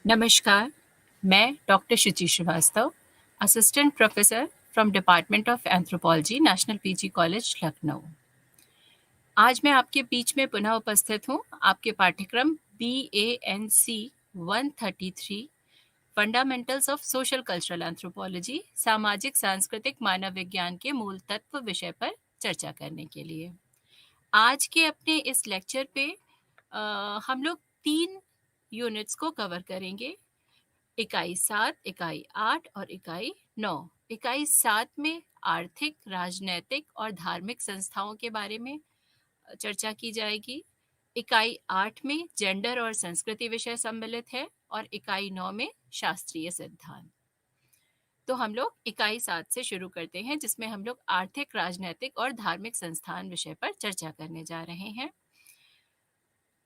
नमस्कार, मैं doctor Shuchi Srivastava, assistant professor from department of anthropology, national PG college, Lucknow. आज मैं आपके बीच में पुनः उपस्थित हूँ आपके पाठ्यक्रम BANC 133 fundamentals of social cultural anthropology, सामाजिक सांस्कृतिक मानव विज्ञान के मूल तत्व विषय पर चर्चा करने के लिए। आज के अपने इस लेक्चर पे हम लोग 3 यूनिट्स को कवर करेंगे। इकाई 7, इकाई 8 और इकाई 9। इकाई 7 में आर्थिक, राजनैतिक और धार्मिक संस्थाओं के बारे में चर्चा की जाएगी। इकाई 8 में जेंडर और संस्कृति विषय सम्मिलित है और इकाई 9 में शास्त्रीय सिद्धांत। तो हम लोग इकाई 7 से शुरू करते हैं, जिसमें हम लोग आर्थिक, राजनैतिक और धार्मिक संस्थान विषय पर चर्चा करने जा रहे हैं।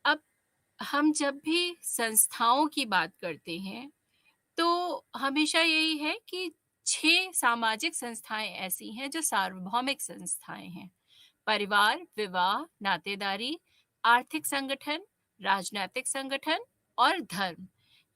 अब हम जब भी संस्थाओं की बात करते हैं तो हमेशा यही है कि 6 सामाजिक संस्थाएं ऐसी हैं जो सार्वभौमिक संस्थाएं हैं। परिवार, विवाह, नातेदारी, आर्थिक संगठन, राजनीतिक संगठन और धर्म।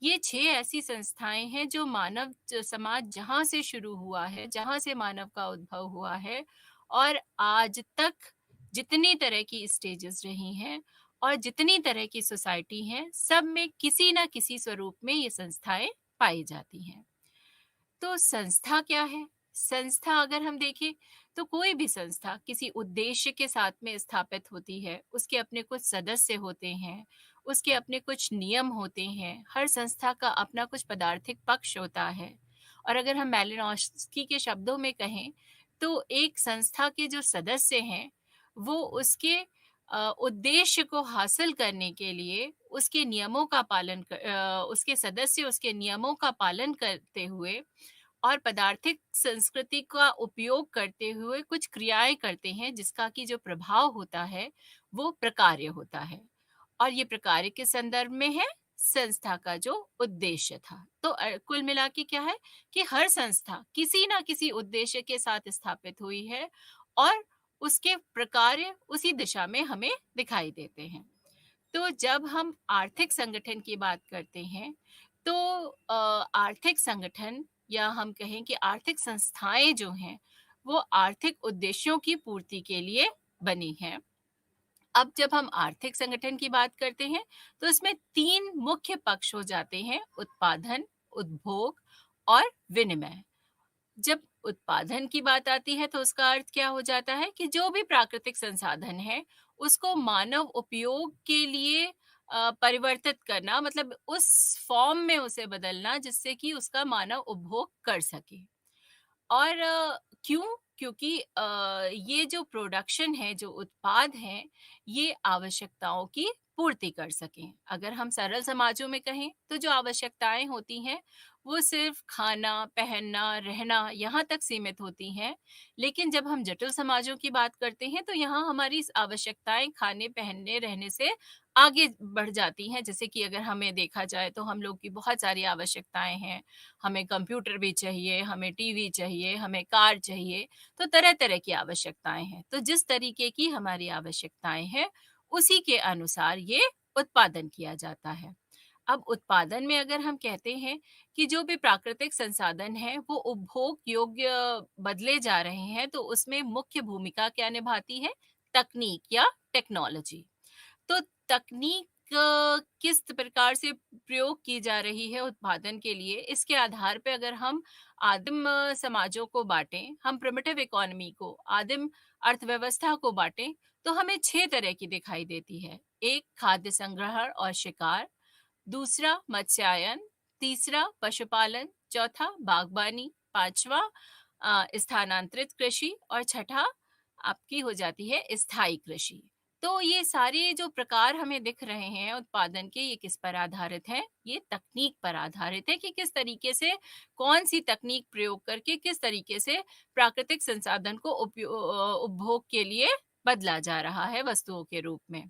ये 6 ऐसी संस्थाएं हैं जो मानव समाज जहां से शुरू हुआ है, जहां से मानव का उद्भव हुआ है और आज तक जितनी तरह की स्टेजेस रही हैं और जितनी तरह की सोसाइटी हैं, सब में किसी ना किसी स्वरूप में ये संस्थाएं पाई जाती हैं। तो संस्था क्या है? संस्था अगर हम देखें तो कोई भी संस्था किसी उद्देश्य के साथ में स्थापित होती है, उसके अपने कुछ सदस्य होते हैं, उसके अपने कुछ नियम होते हैं, हर संस्था का अपना कुछ पदार्थिक पक्ष होता है। और अगर हम मैलिनोव्स्की के शब्दों में कहें तो एक संस्था के जो सदस्य हैं वो उसके उद्देश्य को हासिल करने के लिए उसके नियमों का पालन उसके सदस्य उसके नियमों का पालन करते हुए और पदार्थिक संस्कृति का उपयोग करते हुए कुछ क्रियाएं करते हैं, जिसका कि जो प्रभाव होता है वो प्रकार्य होता है। और ये प्रकार्य के संदर्भ में है संस्था का जो उद्देश्य था। तो कुल मिला के क्या है कि हर संस्था किसी ना किसी उद्देश्य के साथ स्थापित हुई है और उसके प्रकार्य उसी दिशा में हमें दिखाई देते हैं। तो जब हम आर्थिक संगठन की बात करते हैं तो आर्थिक संगठन या हम कहें कि आर्थिक संस्थाएं जो हैं वो आर्थिक उद्देश्यों की पूर्ति के लिए बनी हैं। अब जब हम आर्थिक संगठन की बात करते हैं तो इसमें 3 मुख्य पक्ष हो जाते हैं: उत्पादन, उपभोग और विनिमय। जब उत्पादन की बात आती है तो उसका अर्थ क्या हो जाता है कि जो भी प्राकृतिक संसाधन है उसको मानव उपयोग के लिए परिवर्तित करना, मतलब उस फॉर्म में उसे बदलना जिससे कि उसका मानव उपभोग कर सके। और क्यों? क्योंकि ये जो प्रोडक्शन है, जो उत्पाद हैं, ये आवश्यकताओं की पूर्ति कर सकें। अगर हम सरल समाजों में कहें तो जो आवश्यकताएं होती हैं वो सिर्फ खाना, पहनना, रहना यहाँ तक सीमित होती हैं। लेकिन जब हम जटिल समाजों की बात करते हैं तो यहाँ हमारी आवश्यकताएं खाने, पहनने, रहने से आगे बढ़ जाती हैं। जैसे कि अगर हमें देखा जाए तो हम लोग की बहुत सारी आवश्यकताएं हैं। हमें कंप्यूटर भी चाहिए, हमें टीवी चाहिए, हमें कार चाहिए, तो तरह-तरह की आवश्यकताएं हैं। तो जिस तरीके की हमारी आवश्यकताएं हैं, उसी के अनुसार ये उत्पादन किया जाता है। अब उत्पादन में अगर हम कहते हैं कि जो भी प्राकृतिक संसाधन है वो उपभोग योग्य बदले जा रहे हैं, तो उसमें मुख्य भूमिका क्या निभाती है? तकनीक या टेक्नोलॉजी। तो तकनीक किस प्रकार से प्रयोग की जा रही है उत्पादन के लिए, इसके आधार पे अगर हम आदिम समाजों को बांटें, हम प्रिमिटिव इकोनॉमी को, आदिम अर्थव्यवस्था को बांटें, तो हमें 6 तरह की दिखाई देती है। एक, खाद्य संग्रहण और शिकार। दूसरा, मत्स्यायन। तीसरा, पशुपालन। चौथा, बागबानी। पांचवा, स्थानांतरित कृषि। और छठा आपकी हो जाती है स्थायी कृषि। तो ये सारे जो प्रकार हमें दिख रहे हैं उत्पादन के, ये किस पर आधारित है? ये तकनीक पर आधारित है कि किस तरीके से, कौन सी तकनीक प्रयोग करके किस तरीके से प्राकृतिक संसाधन को उपभोग के लिए बदला जा रहा है वस्तुओं के रूप में।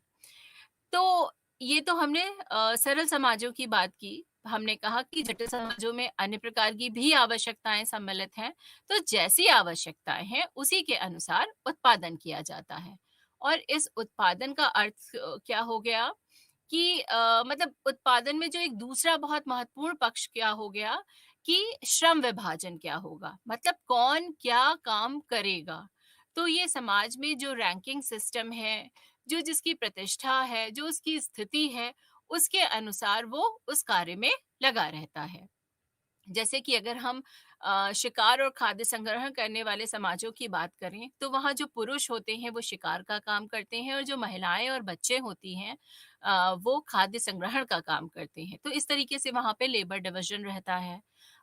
तो ये तो हमने सरल समाजों की बात की। हमने कहा कि जटिल समाजों में अन्य प्रकार की भी आवश्यकताएं सम्मिलित हैं। तो जैसी आवश्यकताएं हैं उसी के अनुसार उत्पादन किया जाता है। और इस उत्पादन का अर्थ क्या हो गया कि मतलब उत्पादन में जो एक दूसरा बहुत महत्वपूर्ण पक्ष क्या हो गया कि श्रम विभाजन क्या होगा, मतलब कौन क्या काम करेगा। तो ये समाज में जो रैंकिंग सिस्टम है, जो जिसकी प्रतिष्ठा है, जो उसकी स्थिति है, उसके अनुसार वो उस कार्य में लगा रहता है। जैसे कि अगर हम शिकार और खाद्य संग्रहण करने वाले समाजों की बात करें, तो वहाँ जो पुरुष होते हैं वो शिकार का काम करते हैं और जो महिलाएं और बच्चे होती हैं वो खाद्य संग्रहण का काम करते हैं। तो इस तरीके से वहाँ पे लेबर डिवीजन रहता है।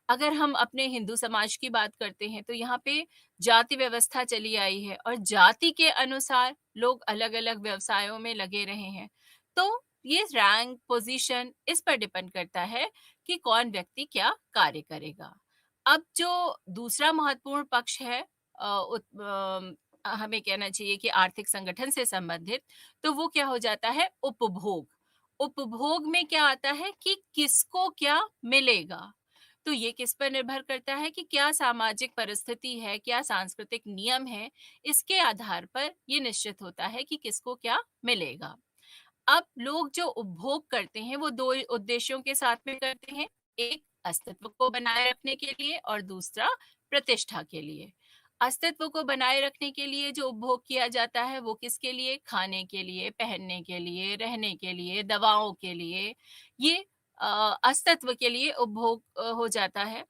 अगर हम अपने हिंदू समाज की बात करते हैं तो यहाँ पे जाति व्यवस्था चली आई है और जाति के अनुसार लोग अलग-अलग व्यवसायों में लगे रहे हैं। तो ये रैंक पोजीशन इस पर डिपेंड करता है कि कौन व्यक्ति क्या कार्य करेगा। अब जो दूसरा महत्वपूर्ण पक्ष है हमें कहना चाहिए कि आर्थिक संगठन से संबंधित, तो वो क्या हो जाता है उपभोग। उपभोग में क्या आता है कि किसको क्या मिलेगा। तो ये किस पर निर्भर करता है कि क्या सामाजिक परिस्थिति है, क्या सांस्कृतिक नियम है, इसके आधार पर ये निश्चित होता है कि किसको क्या मिलेगा। अब लोग जो उपभोग करते हैं वो 2 उद्देश्यों के साथ में करते हैं। एक अस्तित्व को बनाए रखने के लिए और दूसरा प्रतिष्ठा के लिए। अस्तित्व को बनाए रखने के लिए जो उपभोग किया जाता है वो किसके लिए? खाने के लिए, पहनने के लिए, रहने के लिए, दवाओं के लिए। ये अस्तित्व के लिए उपभोग हो जाता है।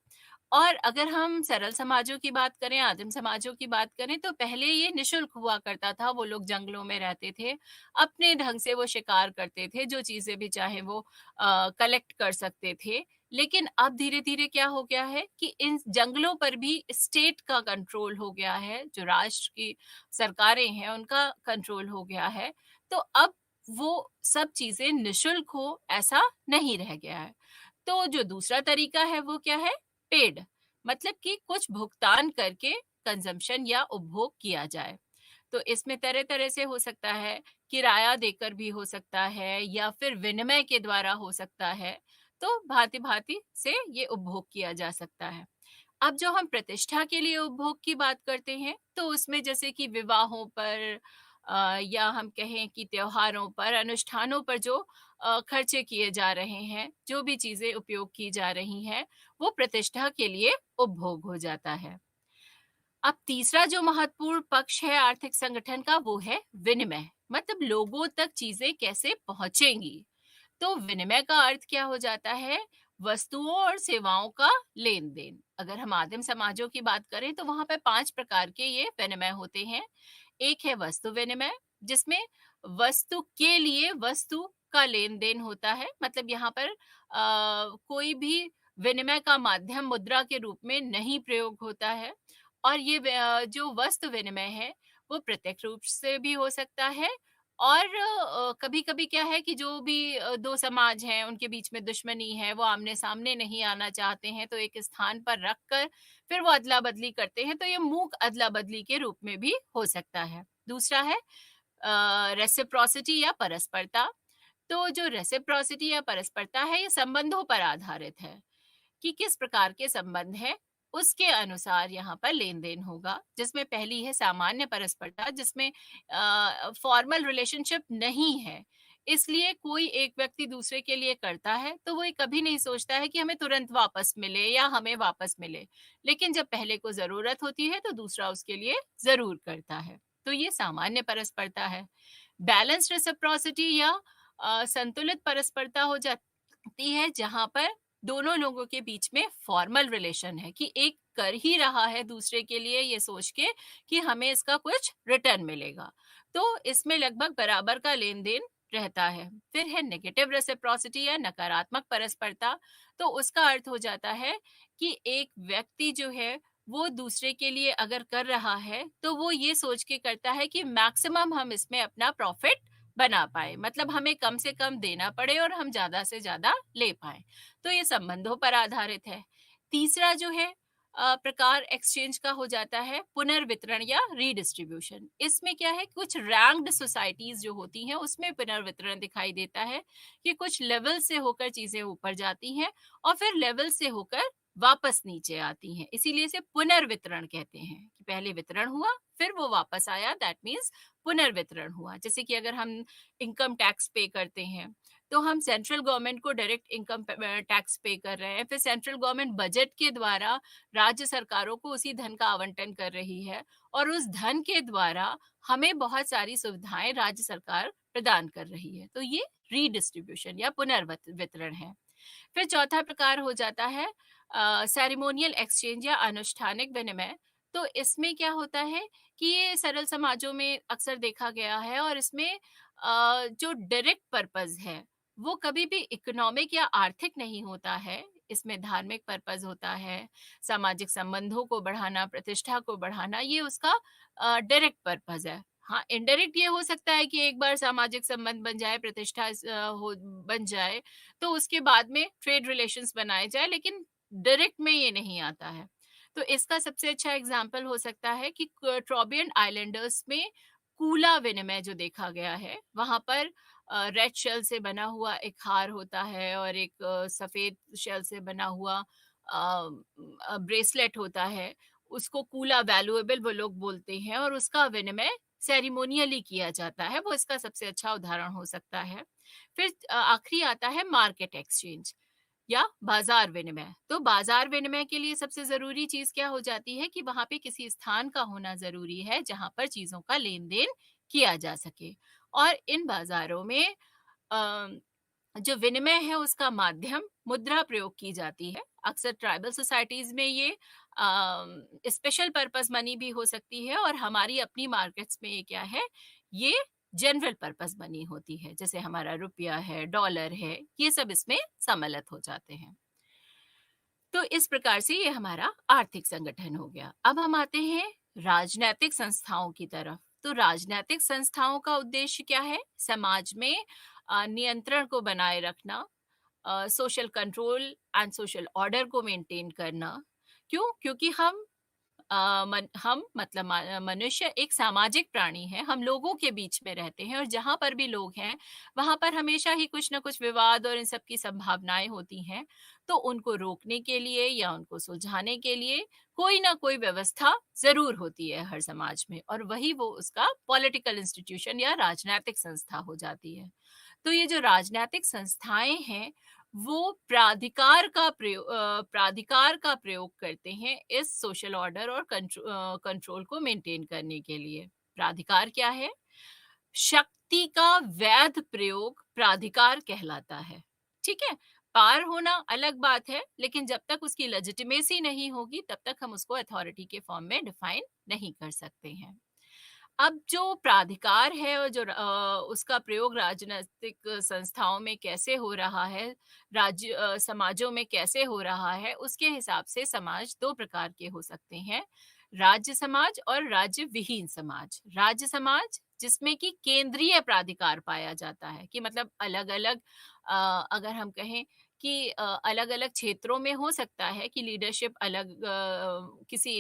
और अगर हम सरल समाजों की बात करें, आदिम समाजों की बात करें, तो पहले ये निःशुल्क हुआ करता था। वो लोग जंगलों में रहते थे, अपने ढंग से वो शिकार करते थे, जो चीज़ें भी चाहे वो कलेक्ट कर सकते थे। लेकिन अब धीरे-धीरे क्या हो गया है कि इन जंगलों पर भी स्टेट का कंट्रोल हो गया है, जो राष्ट्र की सरकारें हैं, उनका कंट्रोल हो गया है। तो अब वो सब चीज़ें निःशुल्क हो, ऐसा नहीं रह गया है। तो जो दूसरा तरीका है, वो क्या है? पेड, मतलब कि कुछ भुगतान करके कंजम्पशन या उपभोग किया जाए। तो इसमें तरह-तरह से हो सकता है, किराया देकर भी हो सकता है या फिर विनिमय के द्वारा हो सकता है। तो भांति-भांति से ये उपभोग किया जा सकता है। अब जो हम प्रतिष्ठा के लिए उपभोग की बात करते हैं, तो उसमें जैसे कि विवाहों पर या हम कहें कि त्योहारों पर, अनुष्ठानों पर जो खर्चे किए जा रहे हैं, जो भी चीज़ें उपयोग की जा रही हैं, वो प्रतिष्ठा के लिए उपभोग हो जाता है। अब तीसरा जो महत्वपूर्ण पक्ष है आर्थिक संगठन का वो है विनिमय, मतलब लोगों तक चीज़ें कैसे पहुँचेंगी। तो विनिमय का अर्थ क्या हो जाता है? वस्तुओं और सेवाओं का लेन-देन। अगर हम आदिम समाजों की बात करें तो वहाँ पे 5 प्रकार के ये विनिमय होते हैं। एक है वस्तु विनिमय, जिसमें वस्तु के लिए वस्तु का लेन-देन होता है। मतलब यहाँ पर कोई भी विनिमय का माध्यम मुद्रा के रूप में नहीं प्रयोग होता है और ये जो वस्तु विनिमय है, वो प्रत्यक्ष रूप से भी हो सकता है और कभी-कभी क्या है कि जो भी 2 समाज हैं, उनके बीच में दुश्मनी है, वो आमने-सामने नहीं आना चाहते हैं, तो एक स्थान पर रख कर फिर वो अदला-बदली करते हैं, तो ये मूक अदला-बदली के रूप में भी हो सकता है। दूसरा है रेसिप्रोसिटी या परस्परता। तो जो रेसिप्रोसिटी या परस्परता है, ये संबंधों पर आधारित है। कि किस प्रकार के संबंध हैं, उसके अनुसार यहाँ पर लेन-देन होगा, जिसमें पहली है सामान्य परस्परता, जिसमें फॉर्मल रिलेशनशिप नहीं है। इसलिए कोई एक व्यक्ति दूसरे के लिए करता है, तो वो ये कभी नहीं सोचता है कि हमें तुरंत वापस मिले या हमें वापस मिले। लेकिन जब पहले को ज़रूरत होती है, तो दूसरा उसके लिए ज़रूर करता है। तो ये सामान्य परस्परता है। बैलेंस्ड रेसिप्रोसिटी या संतुलित परस्परता हो जाती है, जहाँ पर दोनों लोगों के बीच में फॉर्मल रिलेशन है कि एक कर ही रहा है दूसरे के लिए ये सोच के कि हमें इसका कुछ रिटर्न मिलेगा। तो इसमें लगभग बराबर का लेन-देन रहता है। फिर है नेगेटिव रेसिप्रोसिटी या नकारात्मक परस्परता। तो उसका अर्थ हो जाता है कि एक व्यक्ति जो है वो दूसरे के लिए अगर कर रहा है, तो वो ये सोच के करता है कि मैक्सिमम हम इसमें अपना प्रॉफिट बना पाएँ। मतलब हमें कम से कम देना पड़े और हम ज़्यादा से ज़्यादा ले पाएँ। तो ये संबंधों पर आधारित है। तीसरा जो है प्रकार एक्सचेंज का हो जाता है पुनर्वितरण या रीडिस्ट्रीब्यूशन। इसमें क्या है, कुछ रैंक्ड सोसाइटीज जो होती हैं उसमें पुनर्वितरण दिखाई देता है कि कुछ लेवल से होकर चीजें ऊपर जाती हैं और फिर लेवल से होकर वापस नीचे आती हैं, इसीलिए इसे पुनर्वितरण कहते हैं कि पहले वितरण हुआ फिर वो वापस आया, दैट मीन्स पुनर्वितरण हुआ। जैसे कि अगर हम इनकम टैक्स पे करते हैं तो हम सेंट्रल गवर्नमेंट को डायरेक्ट इनकम टैक्स पे कर रहे हैं, फिर सेंट्रल गवर्नमेंट बजट के द्वारा राज्य सरकारों को उसी धन का आवंटन कर रही है और उस धन के द्वारा हमें बहुत सारी सुविधाएं राज्य सरकार प्रदान कर रही है। तो ये रीडिस्ट्रीब्यूशन या पुनर्वितरण है। फिर चौथा प्रकार हो जाता है सेरेमोनियल एक्सचेंज या अनुष्ठानिक विनिमय। तो इसमें क्या होता है कि ये सरल समाजों में अक्सर देखा गया है और इसमें जो डायरेक्ट पर्पस है वो कभी भी इकोनॉमिक या आर्थिक नहीं होता है। इसमें धार्मिक पर्पस होता है, सामाजिक संबंधों को बढ़ाना, प्रतिष्ठा को बढ़ाना, ये उसका डायरेक्ट पर्पस है। हाँ, इनडायरेक्ट ये हो सकता है कि एक बार सामाजिक संबंध बन जाए, प्रतिष्ठा हो बन जाए, तो उसके बाद में ट्रेड रिलेशंस बनाए जाए, लेकिन डायरेक्ट में ये नहीं आता है। तो इसका सबसे अच्छा एग्जाम्पल हो सकता है कि ट्रॉबियन आइलैंडर्स में कूला विनिमय जो देखा गया है, वहां पर रेड शेल से बना हुआ एक हार होता है और एक सफेद शेल से बना हुआ ब्रेसलेट होता है। उसको कूला वैल्यूएबल वो लोग बोलते हैं और उसका विनिमय सेरिमोनियली किया जाता है। वो इसका सबसे अच्छा उदाहरण हो सकता है। फिर आखिरी आता है मार्केट एक्सचेंज या बाजार विनिमय। तो बाजार विनिमय के लिए सबसे जरूरी चीज क्या हो जाती है कि वहां पे किसी स्थान का होना जरूरी है जहां पर चीजों का लेन देन किया जा सके। और इन बाजारों में जो विनिमय है उसका माध्यम मुद्रा प्रयोग की जाती है। अक्सर ट्राइबल सोसाइटीज में ये स्पेशल पर्पस मनी भी हो सकती है और हमारी अपनी मार्केट्स में ये क्या है, ये जनरल पर्पस मनी होती है, जैसे हमारा रुपया है, डॉलर है, ये सब इसमें सम्मिलित हो जाते हैं। तो इस प्रकार से ये हमारा आर्थिक संगठन हो गया। अब हम आते हैं राजनैतिक संस्थाओं की तरफ। तो राजनैतिक संस्थाओं का उद्देश्य क्या है? समाज में नियंत्रण को बनाए रखना, social control and social order को मेंटेन करना। क्यों? क्योंकि हम मतलब मनुष्य एक सामाजिक प्राणी है, हम लोगों के बीच में रहते हैं और जहां पर भी लोग हैं वहां पर हमेशा ही कुछ ना कुछ विवाद और इन सब की संभावनाएं होती हैं। तो उनको रोकने के लिए या उनको सुलझाने के लिए कोई ना कोई व्यवस्था जरूर होती है हर समाज में, और वही वो उसका पॉलिटिकल इंस्टीट्यूशन या राजनीतिक संस्था हो जाती है। तो ये जो राजनीतिक संस्थाएं हैं वो प्राधिकार का प्रयोग करते हैं इस सोशल ऑर्डर और कंट्रोल को मेंटेन करने के लिए। प्राधिकार क्या है? शक्ति का वैध प्रयोग प्राधिकार कहलाता है। ठीक है, पार होना अलग बात है, लेकिन जब तक उसकी लेजिटिमेसी नहीं होगी तब तक हम उसको अथॉरिटी के फॉर्म में डिफाइन नहीं कर सकते हैं। अब जो प्राधिकार है और जो उसका प्रयोग राजनीतिक संस्थाओं में कैसे हो रहा है, समाजों में कैसे हो रहा है, उसके हिसाब से समाज दो प्रकार के हो सकते हैं, राज्य समाज और राज्य विहीन समाज। राज्य समाज जिसमें कि केंद्रीय प्राधिकार पाया जाता है, कि मतलब अलग अलग अगर हम कहें कि अलग अलग क्षेत्रों में हो सकता है कि लीडरशिप किसी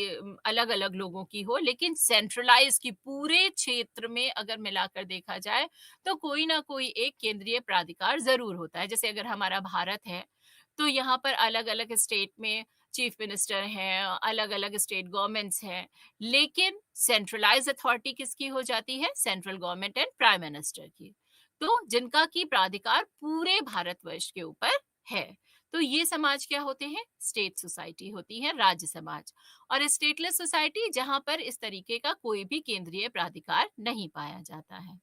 अलग अलग लोगों की हो, लेकिन सेंट्रलाइज की पूरे क्षेत्र में अगर मिलाकर देखा जाए तो कोई ना कोई एक केंद्रीय प्राधिकार जरूर होता है। जैसे अगर हमारा भारत है तो यहाँ पर अलग अलग स्टेट में चीफ मिनिस्टर हैं, अलग अलग स्टेट गवर्नमेंट्स हैं, लेकिन सेंट्रलाइज अथॉरिटी किसकी हो जाती है? Central government and prime minister की। तो जिनका की प्राधिकार पूरे भारतवर्ष के ऊपर है। तो ये समाज क्या होते हैं? स्टेट सोसाइटी होती है, राज्य समाज। और स्टेटलेस सोसाइटी जहां पर इस तरीके का कोई भी केंद्रीय प्राधिकार नहीं पाया जाता है।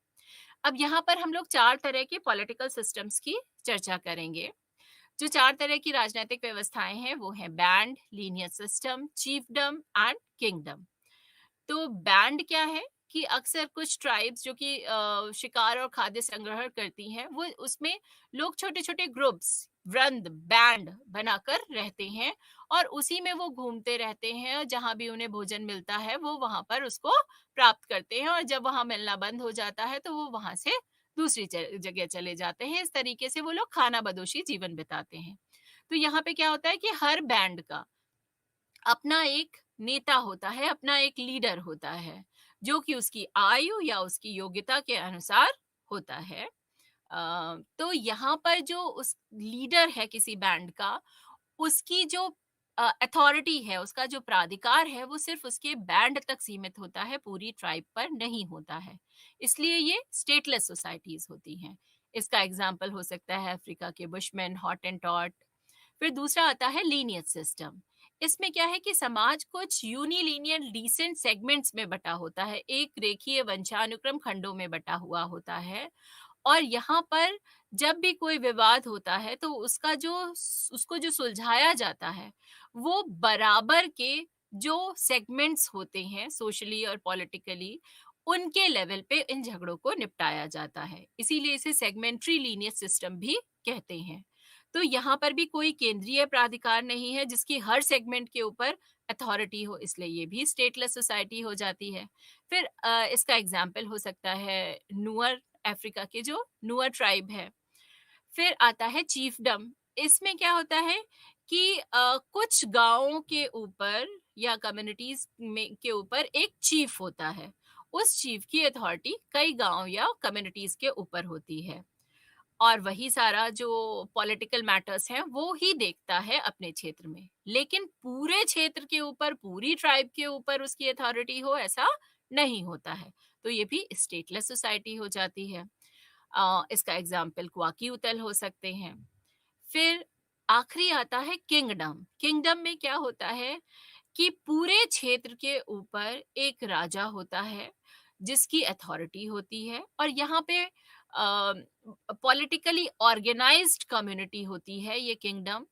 अब यहाँ पर हम लोग चार तरह के पॉलिटिकल सिस्टम्स की चर्चा करेंगे। जो चार तरह की राजनीतिक व्यवस्थाएं हैं वो है band, linear system, chiefdom and kingdom. तो बैंड क्या है कि अक्सर कुछ ट्राइब्स जो कि शिकार और खाद्य संग्रह करती हैं, वो उसमें लोग छोटे छोटे ग्रुप्स, वृंद, बैंड बनाकर रहते हैं और उसी में वो घूमते रहते हैं और जहां भी उन्हें भोजन मिलता है वो वहां पर उसको प्राप्त करते हैं, और जब वहां मिलना बंद हो जाता है तो वो वहां से दूसरी जगह चले जाते हैं। इस तरीके से वो लोग खाना बदोशी जीवन बिताते हैं। तो यहाँ पे क्या होता है कि हर बैंड का अपना एक नेता होता है, अपना एक लीडर होता है, जो कि उसकी आयु या उसकी योग्यता के अनुसार होता है। तो यहाँ पर जो उस लीडर है किसी बैंड का, उसकी जो अथॉरिटी है, उसका जो प्राधिकार है, वो सिर्फ उसके बैंड तक सीमित होता है, पूरी ट्राइब पर नहीं होता है। इसलिए ये स्टेटलेस सोसाइटीज होती हैं। इसका एग्जाम्पल हो सकता है अफ्रीका के बुशमैन, हॉटेंटॉट। फिर दूसरा आता है लीनियज सिस्टम। इसमें क्या है कि समाज कुछ यूनिलीनियर डिसेंट सेगमेंट्स में बटा होता है, एक रेखीय वंशानुक्रम खंडों में बटा हुआ होता है। और यहाँ पर जब भी कोई विवाद होता है तो उसको जो सुलझाया जाता है वो बराबर के जो सेगमेंट्स होते हैं सोशली और पॉलिटिकली, उनके लेवल पे इन झगड़ों को निपटाया जाता है। इसीलिए इसे सेगमेंट्री लीनियर सिस्टम भी कहते हैं। तो यहाँ पर भी कोई केंद्रीय प्राधिकार नहीं है जिसकी हर सेगमेंट के ऊपर अथॉरिटी हो, इसलिए ये भी स्टेटलेस सोसाइटी हो जाती है। फिर इसका एग्जाम्पल हो सकता है नुअर, अफ्रीका के जो नुअर ट्राइब है। फिर आता है चीफडम। इसमें क्या होता है कि कुछ गांवों के ऊपर या कम्युनिटीज में के ऊपर एक चीफ होता है। उस चीफ की अथॉरिटी कई गांव या कम्युनिटीज के ऊपर होती है और वही सारा जो पॉलिटिकल मैटर्स हैं वो ही देखता है अपने क्षेत्र में। लेकिन पूरे क्षेत्र के ऊपर, पूरी ट्राइब के ऊपर उसकी अथॉरिटी हो, ऐसा नहीं होता है। तो ये भी स्टेटलेस सोसाइटी हो जाती है। इसका एग्जाम्पल क्वाकी उतल हो सकते हैं। फिर आखिरी आता है किंगडम। किंगडम में क्या होता है कि पूरे क्षेत्र के ऊपर एक राजा होता है जिसकी अथॉरिटी होती है और यहाँ पे पॉलिटिकली ऑर्गेनाइज्ड कम्युनिटी होती है ये किंगडम।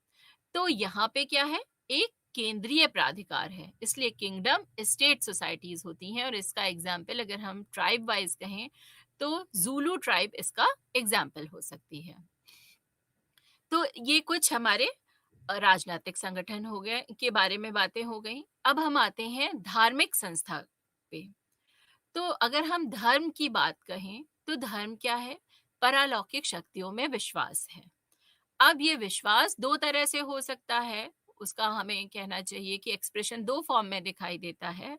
तो यहाँ पे क्या है, एक केंद्रीय प्राधिकार है, इसलिए किंगडम स्टेट सोसाइटीज होती हैं। और इसका एग्जाम्पल अगर हम ट्राइब वाइज कहें तो जूलू ट्राइब इसका एग्जाम्पल हो सकती है। तो ये कुछ हमारे राजनीतिक संगठन हो गए के बारे में बातें हो गई। अब हम आते हैं धार्मिक संस्था पे। तो अगर हम धर्म की बात कहें तो धर्म क्या है, परालौकिक शक्तियों में विश्वास है। अब ये विश्वास दो तरह से हो सकता है, उसका हमें कहना चाहिए कि एक्सप्रेशन दो फॉर्म में दिखाई देता है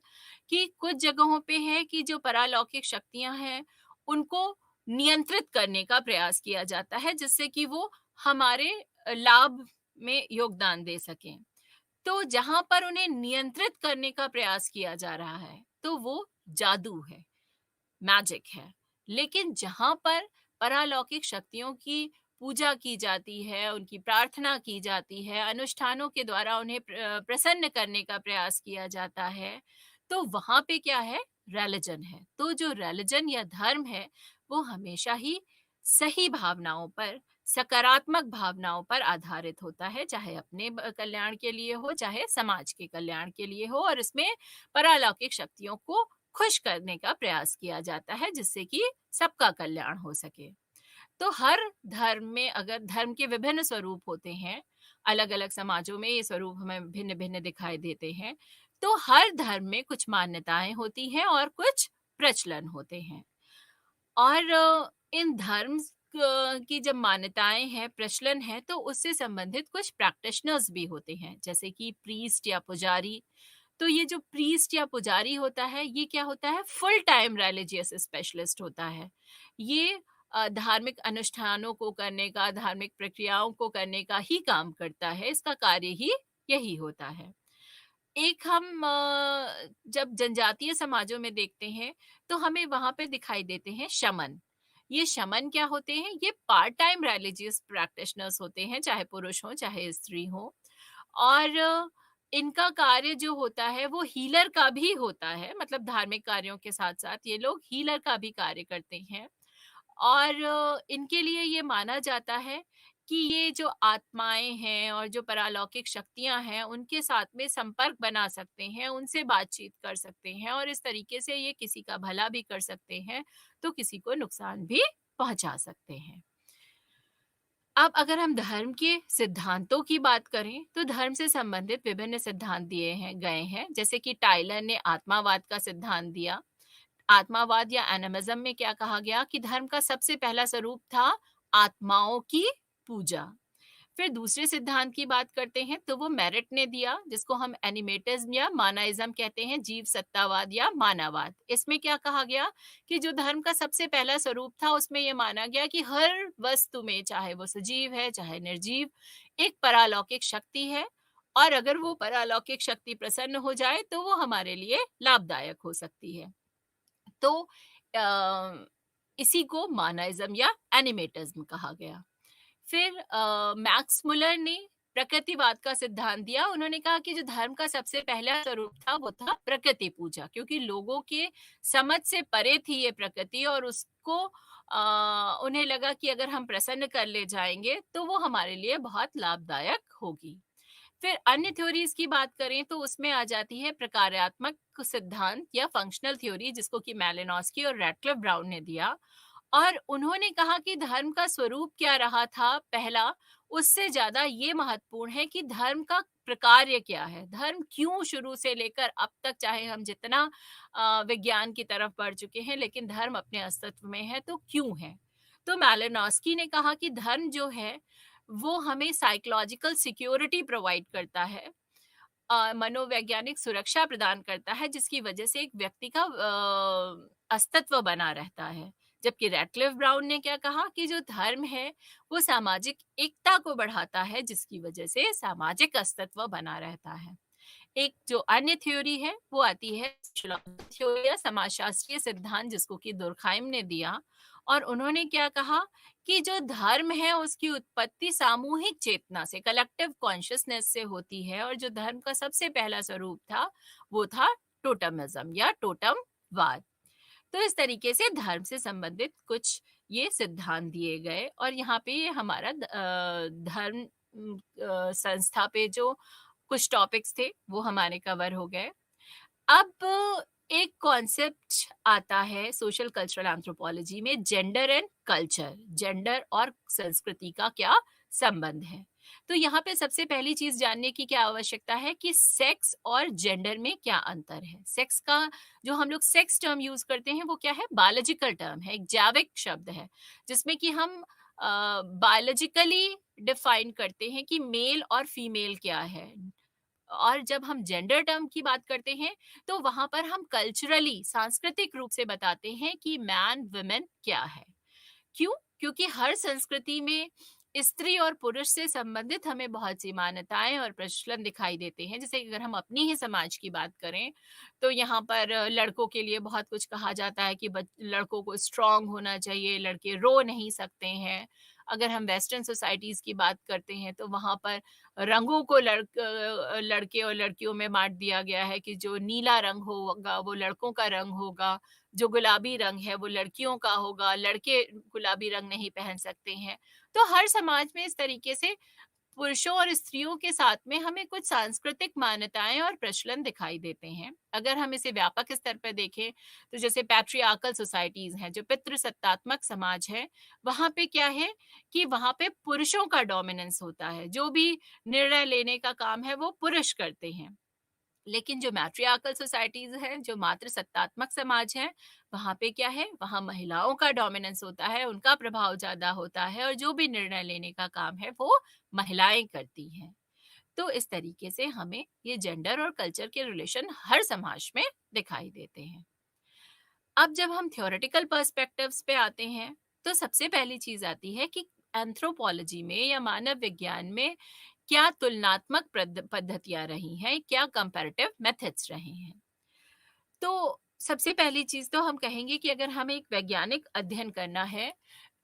कि कुछ जगहों पे है कि जो परालौकिक शक्तियां हैं उनको नियंत्रित करने का प्रयास किया जाता है जिससे कि वो हमारे लाभ में योगदान दे सकें। तो जहां पर उन्हें नियंत्रित करने का प्रयास किया जा रहा है तो वो जादू है, मैजिक है। लेकिन जहां पर परालौकिक शक्तियों की पूजा की जाती है, उनकी प्रार्थना की जाती है, अनुष्ठानों के द्वारा उन्हें प्रसन्न करने का प्रयास किया जाता है, तो वहां पे क्या है, रिलीजन है। तो जो रिलीजन या धर्म है वो हमेशा ही सही भावनाओं पर, सकारात्मक भावनाओं पर आधारित होता है, चाहे अपने कल्याण के लिए हो चाहे समाज के कल्याण के लिए हो। और इसमें परालौकिक शक्तियों को खुश करने का प्रयास किया जाता है जिससे कि सबका कल्याण हो सके। तो हर धर्म में, अगर धर्म के विभिन्न स्वरूप होते हैं, अलग अलग समाजों में ये स्वरूप हमें भिन्न भिन्न दिखाई देते हैं, तो हर धर्म में कुछ मान्यताएं होती हैं और कुछ प्रचलन होते हैं। और इन धर्म की जब मान्यताएं हैं, प्रचलन है, तो उससे संबंधित कुछ प्रैक्टिशनर्स भी होते हैं जैसे कि प्रीस्ट या पुजारी। तो ये जो प्रीस्ट या पुजारी होता है ये क्या होता है, फुल टाइम रिलीजियस स्पेशलिस्ट होता है। ये धार्मिक अनुष्ठानों को करने का, धार्मिक प्रक्रियाओं को करने का ही काम करता है, इसका कार्य ही यही होता है। एक हम जब जनजातीय समाजों में देखते हैं तो हमें वहां पे दिखाई देते हैं शमन। ये शमन क्या होते हैं, ये पार्ट टाइम रिलीजियस प्रैक्टिशनर्स होते हैं, चाहे पुरुष हो चाहे स्त्री हो। और इनका कार्य जो होता है वो हीलर का भी होता है, मतलब धार्मिक कार्यों के साथ साथ ये लोग हीलर का भी कार्य करते हैं। और इनके लिए ये माना जाता है कि ये जो आत्माएं हैं और जो परालौकिक शक्तियां हैं उनके साथ में संपर्क बना सकते हैं, उनसे बातचीत कर सकते हैं और इस तरीके से ये किसी का भला भी कर सकते हैं तो किसी को नुकसान भी पहुंचा सकते हैं। अब अगर हम धर्म के सिद्धांतों की बात करें तो धर्म से संबंधित विभिन्न सिद्धांत दिए हैं गए हैं, जैसे कि टाइलर ने आत्मावाद का सिद्धांत दिया। आत्मावाद या एनिमिज्म में क्या कहा गया कि धर्म का सबसे पहला स्वरूप था आत्माओं की पूजा। फिर दूसरे सिद्धांत की बात करते हैं तो वो मेरिट ने दिया, जिसको हम एनिमेटिज्म या मानाइज्म कहते हैं, जीव सत्तावाद या मानववाद। इसमें क्या कहा गया कि जो धर्म का सबसे पहला स्वरूप था उसमें ये माना गया कि हर वस्तु में, चाहे वो सजीव है चाहे निर्जीव, एक परालौकिक शक्ति है और अगर वो परालौकिक शक्ति प्रसन्न हो जाए तो वो हमारे लिए लाभदायक हो सकती है। तो इसी को मानाइज्म या एनिमेटिज्म कहा गया। फिर मैक्स मुलर ने प्रकृतिवाद का सिद्धांत दिया। उन्होंने कहा कि जो धर्म का सबसे पहला स्वरूप था वो था प्रकृति पूजा, क्योंकि लोगों के समझ से परे थी ये प्रकृति, और उसको उन्हें लगा कि अगर हम प्रसन्न कर ले जाएंगे तो वो हमारे लिए बहुत लाभदायक होगी। फिर अन्य थ्योरीज की बात करें तो उसमें आ जाती है प्रकार्यात्मक सिद्धांत या फंक्शनल थ्योरी, जिसको कि मैलिनोस्की और रैटक्लिफ ब्राउन ने दिया। और उन्होंने कहा कि धर्म का स्वरूप क्या रहा था पहला, उससे ज्यादा ये महत्वपूर्ण है कि धर्म का प्रकार्य क्या है, धर्म क्यों शुरू से लेकर अब तक, चाहे हम जितना विज्ञान की तरफ बढ़ चुके हैं, लेकिन धर्म अपने अस्तित्व में है तो क्यों है। तो मैलिनोस्की ने कहा कि धर्म जो है वो हमें साइकोलॉजिकल सिक्योरिटी प्रोवाइड करता है, मनोवैज्ञानिक सुरक्षा प्रदान करता है, जिसकी वजह से एक व्यक्ति का अस्तित्व बना रहता है। जबकि रैटक्लिफ ब्राउन ने क्या कहा कि जो धर्म है वो सामाजिक एकता को बढ़ाता है, जिसकी वजह से सामाजिक अस्तित्व बना रहता है। एक जो अन्य थ्योरी है वो आती है थ्योरी या समाजशास्त्रीय सिद्धांत, जिसको कि दुर्खाइम ने दिया। और उन्होंने क्या कहा कि जो धर्म है उसकी उत्पत्ति सामूहिक चेतना से, कलेक्टिव कॉन्शियसनेस से होती है, और जो धर्म का सबसे पहला स्वरूप था वो था टोटमिज्म या टोटमवाद। तो इस तरीके से धर्म से संबंधित कुछ ये सिद्धांत दिए गए, और यहाँ पे ये हमारा धर्म संस्था पे जो कुछ टॉपिक्स थे वो हमारे कवर हो गए। अब एक कॉन्सेप्ट आता है सोशल कल्चरल एंथ्रोपोलॉजी में, जेंडर एंड कल्चर, जेंडर और संस्कृति का क्या संबंध है। तो यहाँ पे सबसे पहली चीज जानने की क्या आवश्यकता है कि सेक्स और जेंडर में क्या अंतर है। सेक्स का जो हम लोग सेक्स टर्म यूज करते हैं वो क्या है, बायोलॉजिकल टर्म है, एक जैविक शब्द है, जिसमें कि हम बायोलॉजिकली डिफाइन करते हैं कि मेल और फीमेल क्या है। और जब हम जेंडर टर्म की बात करते हैं तो वहां पर हम कल्चरली, सांस्कृतिक रूप से बताते हैं कि मैन वुमेन क्या है। क्यों? क्योंकि हर संस्कृति में स्त्री और पुरुष से संबंधित हमें बहुत सी मान्यताएं और प्रचलन दिखाई देते हैं। जैसे अगर हम अपनी ही समाज की बात करें तो यहाँ पर लड़कों के लिए बहुत कुछ कहा जाता है कि लड़कों को स्ट्रांग होना चाहिए, लड़के रो नहीं सकते हैं। अगर हम वेस्टर्न सोसाइटीज की बात करते हैं तो वहां पर रंगों को लड़के और लड़कियों में बांट दिया गया है कि जो नीला रंग होगा वो लड़कों का रंग होगा, जो गुलाबी रंग है वो लड़कियों का होगा, लड़के गुलाबी रंग नहीं पहन सकते हैं। तो हर समाज में इस तरीके से पुरुषों और स्त्रियों के साथ में हमें कुछ सांस्कृतिक मान्यताएं और प्रचलन दिखाई देते हैं। अगर हम इसे व्यापक स्तर पर देखें तो जैसे पैट्रियार्कल सोसाइटीज हैं, जो पितृसत्तात्मक समाज है, वहां पे क्या है कि वहां पे पुरुषों का डोमिनेंस होता है, जो भी निर्णय लेने का काम है वो पुरुष करते हैं। लेकिन जो मैट्रियार्कल सोसाइटीज हैं, जो मातृ सत्तात्मक समाज है, वहां पे क्या है, वहां महिलाओं का डोमिनेंस होता है, उनका प्रभाव ज्यादा होता है, और जो भी निर्णय लेने का काम है वो महिलाएं करती हैं। तो इस तरीके से हमें ये जेंडर और कल्चर के रिलेशन हर समाज में दिखाई देते हैं। अब जब हम थ्योरेटिकल पर्सपेक्टिव्स पे आते हैं तो सबसे पहली चीज आती है कि एंथ्रोपोलॉजी में या मानव विज्ञान में क्या तुलनात्मक पद्धतियां रही हैं, क्या कंपैरेटिव मेथड्स रहे हैं। तो सबसे पहली चीज तो हम कहेंगे कि अगर हमें एक वैज्ञानिक अध्ययन करना है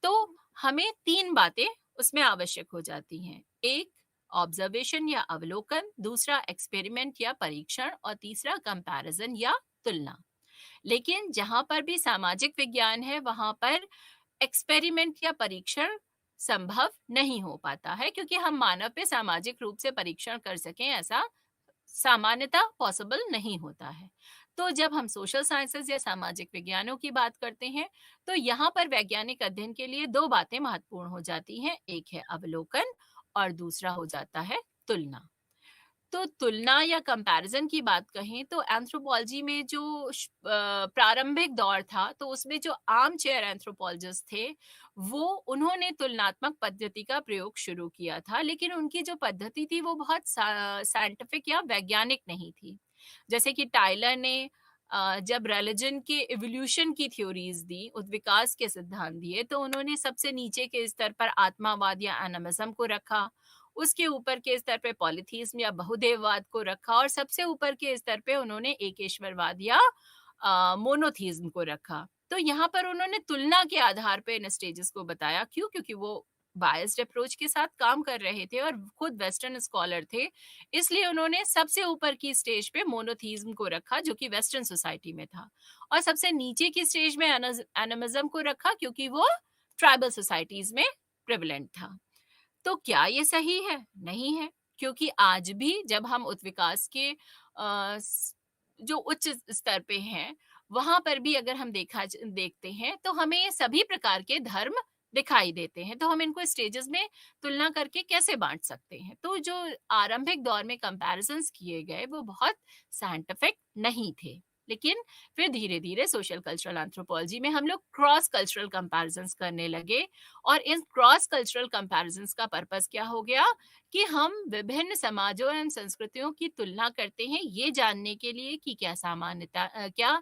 तो हमें तीन बातें उसमें आवश्यक हो जाती हैं। एक, ऑब्जर्वेशन या अवलोकन, दूसरा एक्सपेरिमेंट या परीक्षण, और तीसरा कंपैरिजन या तुलना। लेकिन जहां पर भी सामाजिक विज्ञान है वहां पर एक्सपेरिमेंट या परीक्षण संभव नहीं हो पाता है, क्योंकि हम मानव पे सामाजिक रूप से परीक्षण कर सकें ऐसा सामान्यतः पॉसिबल नहीं होता है। तो जब हम सोशल साइंसेज या सामाजिक विज्ञानों की बात करते हैं तो यहाँ पर वैज्ञानिक अध्ययन के लिए दो बातें महत्वपूर्ण हो जाती हैं। एक है अवलोकन और दूसरा हो जाता है तुलना। तो तुलना या कंपैरिजन की बात कहें तो एंथ्रोपोलॉजी में जो प्रारंभिक दौर था तो उसमें जो आर्म चेयर एंथ्रोपोलॉजिस्ट थे वो उन्होंने तुलनात्मक पद्धति का प्रयोग शुरू किया था, लेकिन उनकी जो पद्धति थी वो बहुत साइंटिफिक या वैज्ञानिक नहीं थी। जैसे कि टाइलर ने जब रिलीजन के इवोल्यूशन की थ्योरीज दी, विकास के सिद्धांत दिए, तो उन्होंने सबसे नीचे के स्तर पर आत्मावाद या एनिमिज्म को रखा, उसके ऊपर के स्तर पे पॉलीथीज्म या बहुदेववाद को रखा, और सबसे ऊपर के स्तर पे उन्होंने एकेश्वरवाद या मोनोथीज्म को रखा। तो यहाँ पर उन्होंने तुलना के आधार पे इन स्टेजेस को बताया। क्यों? क्योंकि वो बायस्ड अप्रोच के साथ काम कर रहे थे और खुद वेस्टर्न स्कॉलर थे, इसलिए उन्होंने सबसे ऊपर की स्टेज पे मोनोथीज़्म को रखा, जो कि वेस्टर्न सोसाइटी में था, और सबसे नीचे की स्टेज में एनिमिज़्म को रखा, क्योंकि वो ट्राइबल सोसाइटीज़ में प्रेवलेंट था। तो क्या ये सही है? नहीं है, क्योंकि आज भी जब हम उत्विकास के जो उच्च स्तर पे हैं, वहाँ पर भी अगर हम देखते हैं, तो हमें ये सभी प्रकार के धर्म दिखाई देते हैं। तो हम इनको स्टेजेस में तुलना करके कैसे बाँट सकते हैं? तो जो आरंभिक दौर में कंपैरिज़न्स किए गए, वो बहुत साइंटिफिक नहीं थे। लेकिन फिर धीरे-धीरे सोशल कल्चरल एंथ्रोपोलॉजी में हम लोग क्रॉस कल्चरल कंपैरिज़न्स करने लगे, और इन क्रॉस कल्चरल कंपैरिजंस का पर्पस क्या हो गया कि हम विभिन्न समाजों एवं संस्कृतियों की तुलना करते हैं, ये जानने के लिए कि क्या क्या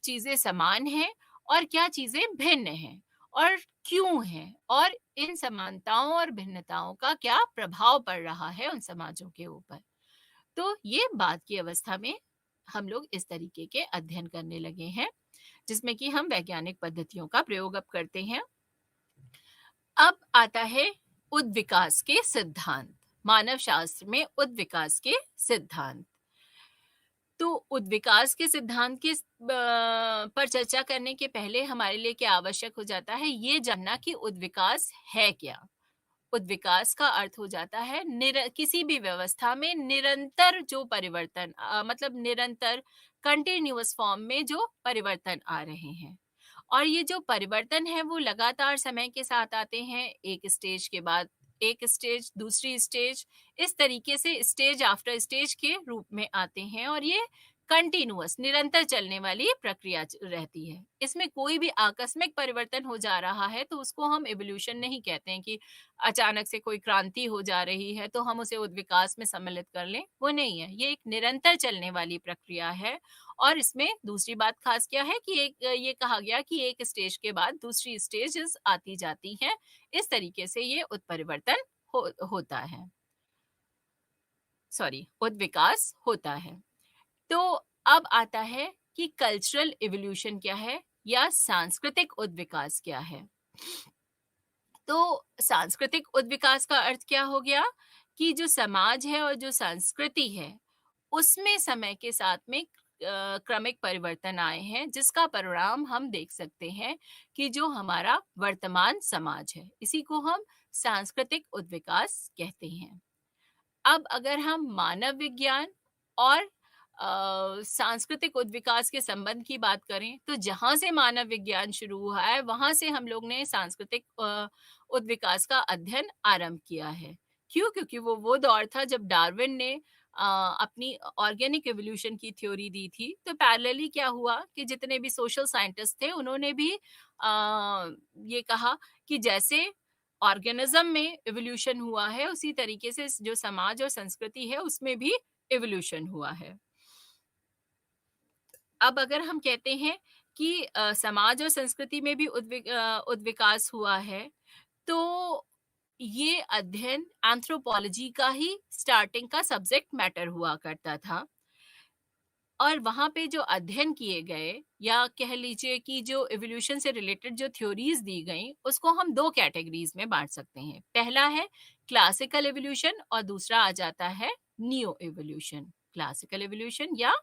चीजें समान हैं और क्या चीजें भिन्न हैं, और क्यों हैं, और इन समानताओं और भिन्नताओं का क्या प्रभाव पड़ रहा है उन समाजों के ऊपर। तो ये बाद की अवस्था में हम लोग इस तरीके के अध्ययन करने लगे हैं, जिसमें कि हम वैज्ञानिक पद्धतियों का प्रयोग अब करते हैं। अब आता है उद्विकास के सिद्धांत। मानव शास्त्र में उद्विकास के सिद्धांत। तो उद्विकास के सिद्धांत के पर चर्चा करने के पहले हमारे लिए क्या आवश्यक हो जाता है, ये जानना कि उद्विकास है क्या। उद्विकास का अर्थ हो जाता है किसी भी व्यवस्था में निरंतर जो परिवर्तन, मतलब निरंतर कंटिन्यूअस फॉर्म में जो परिवर्तन आ रहे हैं, और ये जो परिवर्तन है वो लगातार समय के साथ आते हैं, एक स्टेज के बाद एक स्टेज, दूसरी स्टेज, इस तरीके से स्टेज आफ्टर स्टेज के रूप में आते हैं, और ये कंटिन्यूअस निरंतर चलने वाली प्रक्रिया रहती है। इसमें कोई भी आकस्मिक परिवर्तन हो जा रहा है तो उसको हम इवोल्यूशन नहीं कहते हैं, कि अचानक से कोई क्रांति हो जा रही है तो हम उसे उद्विकास में सम्मिलित कर लें, वो नहीं है। ये एक निरंतर चलने वाली प्रक्रिया है, और इसमें दूसरी बात खास क्या है कि ये कहा गया कि एक स्टेज के बाद दूसरी स्टेजेस आती जाती हैं, इस तरीके से ये उत्परिवर्तन होता है, सॉरी, उद्विकास होता है। तो अब आता है कि कल्चरल इवोल्यूशन क्या है, या सांस्कृतिक उद्विकास क्या है। तो सांस्कृतिक उद्विकास का अर्थ क्या हो गया कि जो समाज है और जो संस्कृति है, उसमें समय के साथ में क्रमिक परिवर्तन आए हैं, जिसका परिणाम हम देख सकते हैं कि जो हमारा वर्तमान समाज है, इसी को हम सांस्कृतिक उद्विकास कहते हैं। अब अगर हम मानव विज्ञान और सांस्कृतिक उद्विकास के संबंध की बात करें, तो जहाँ से मानव विज्ञान शुरू हुआ है, वहाँ से हम लोग ने सांस्कृतिक उद्विकास का अध्ययन आरंभ किया है। क्यों? क्योंकि वो दौर था जब डार्विन ने अपनी ऑर्गेनिक एवोल्यूशन की थ्योरी दी थी। तो पैरेलली क्या हुआ कि जितने भी सोशल साइंटिस्ट थे, उन्होंने भी ये कहा कि जैसे ऑर्गेनिज्म में एवोल्यूशन हुआ है, उसी तरीके से जो समाज और संस्कृति है, उसमें भी एवोल्यूशन हुआ है। अब अगर हम कहते हैं कि समाज और संस्कृति में भी उद्विकास हुआ है, तो ये अध्ययन एंथ्रोपोलॉजी का ही स्टार्टिंग का सब्जेक्ट मैटर हुआ करता था, और वहाँ पे जो अध्ययन किए गए, या कह लीजिए कि जो इवोल्यूशन से रिलेटेड जो थ्योरीज दी गई, उसको हम दो कैटेगरीज में बांट सकते हैं। पहला है क्लासिकल इवोल्यूशन, और दूसरा आ जाता है नियो इवोल्यूशन। क्लासिकल इवोल्यूशन या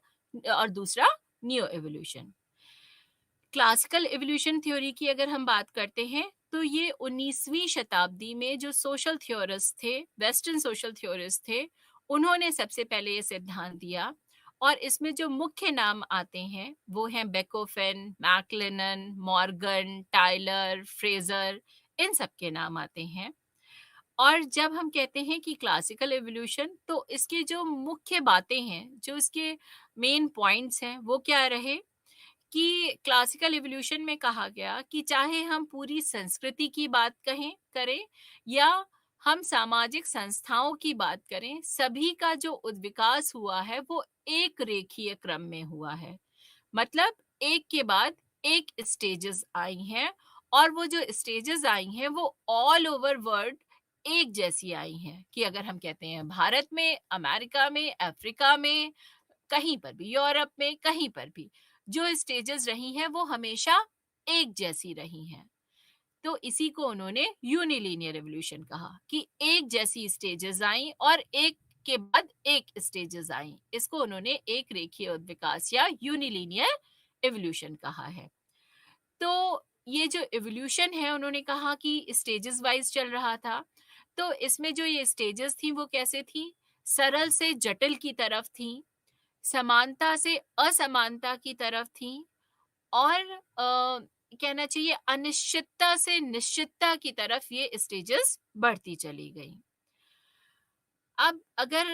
और दूसरा neo evolution. Classical evolution theory की अगर हम बात करते हैं, तो ये 19वीं शताब्दी में जो सोशल थ्योरिस्ट थे, वेस्टर्न सोशल थ्योरिस्ट थे, उन्होंने सबसे पहले ये सिद्धांत दिया, और इसमें जो मुख्य नाम आते हैं वो हैं बेकोफेन, मैकलेनन, मॉर्गन, टाइलर, फ्रेजर, इन सब के नाम आते हैं। और जब हम कहते हैं कि क्लासिकल इवोल्यूशन, तो इसके जो मुख्य बातें हैं, जो इसके मेन पॉइंट्स हैं, वो क्या रहे कि क्लासिकल इवोल्यूशन में कहा गया कि चाहे हम पूरी संस्कृति की बात करें, या हम सामाजिक संस्थाओं की बात करें, सभी का जो उद्विकास हुआ है वो एक रेखीय क्रम में हुआ है। मतलब एक के बाद एक स्टेजेस आई हैं, और वो जो स्टेजेस आई हैं वो ऑल ओवर वर्ल्ड एक जैसी आई हैं, कि अगर हम कहते हैं भारत में, अमेरिका में, अफ्रीका में, कहीं पर भी, यूरोप में, कहीं पर भी, जो स्टेजेस रही हैं वो हमेशा एक जैसी रही हैं। तो इसी को उन्होंने यूनिलीनियर एवोल्यूशन कहा कि एक जैसी स्टेजेस आई और एक के बाद एक स्टेजेस आई। इसको उन्होंने एक रेखीय उद्विकास या यूनिलीनियर एवोल्यूशन कहा है। तो ये जो एवोल्यूशन है उन्होंने कहा कि स्टेजेस वाइज चल रहा था। तो इसमें जो ये स्टेजेस थी वो कैसे थी? सरल से जटिल की तरफ थी, समानता से असमानता की तरफ थी और कहना चाहिए अनिश्चितता से निश्चितता की तरफ ये स्टेजेस बढ़ती चली गई। अब अगर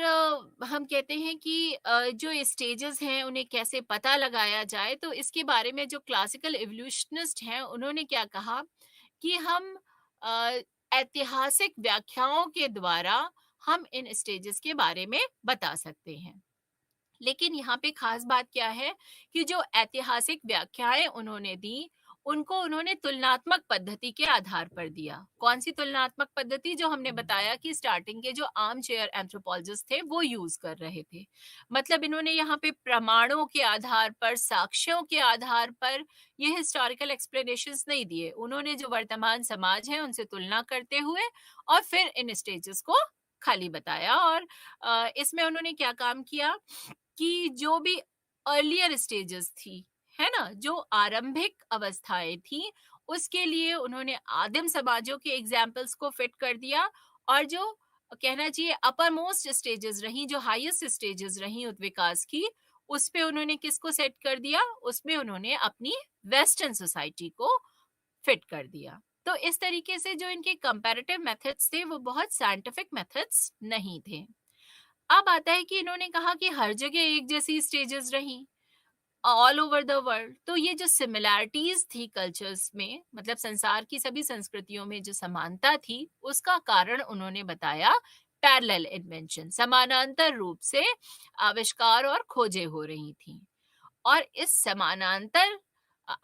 हम कहते हैं कि जो स्टेजेस हैं उन्हें कैसे पता लगाया जाए, तो इसके बारे में जो क्लासिकल इवोल्यूशनिस्ट हैं उन्होंने क्या कहा कि हम अ, ऐतिहासिक व्याख्याओं के द्वारा हम इन स्टेजेस के बारे में बता सकते हैं। लेकिन यहाँ पे खास बात क्या है कि जो ऐतिहासिक व्याख्याएं उन्होंने दी उनको उन्होंने तुलनात्मक पद्धति के आधार पर दिया। कौन सी तुलनात्मक पद्धति? जो हमने बताया कि स्टार्टिंग के जो आर्म चेयर एंथ्रोपोलॉजिस्ट थे वो यूज कर रहे थे। मतलब इन्होंने यहाँ पे प्रमाणों के आधार पर, साक्ष्यों के आधार पर ये हिस्टोरिकल एक्सप्लेनेशंस नहीं दिए। उन्होंने जो वर्तमान समाज है उनसे तुलना करते हुए और फिर इन स्टेजेस को खाली बताया। और इसमें उन्होंने क्या काम किया कि जो भी अर्लियर स्टेजेस थी, है ना, जो आरंभिक अवस्थाएं थी, उसके लिए उन्होंने आदिम समाजों के एग्जाम्पल्स को फिट कर दिया। और जो कहना चाहिए अपर मोस्ट स्टेजेस रही, जो हाईएस्ट स्टेजेस रही विकास की, उस पे उन्होंने किसको सेट कर दिया? उसमें उन्होंने अपनी वेस्टर्न सोसाइटी को फिट कर दिया। तो इस तरीके से जो इनके कंपैरेटिव मेथड्स थे वो बहुत साइंटिफिक मेथड्स नहीं थे। अब आता है कि इन्होंने कहा कि हर जगह एक जैसी स्टेजेस रही ऑल ओवर द वर्ल्ड। तो ये जो सिमिलैरिटीज थी कल्चर्स में, मतलब संसार की सभी संस्कृतियों में जो समानता थी, उसका कारण उन्होंने बताया पैरेलल इन्वेंशन, समानांतर रूप से आविष्कार और खोजें हो रही थी। और इस समानांतर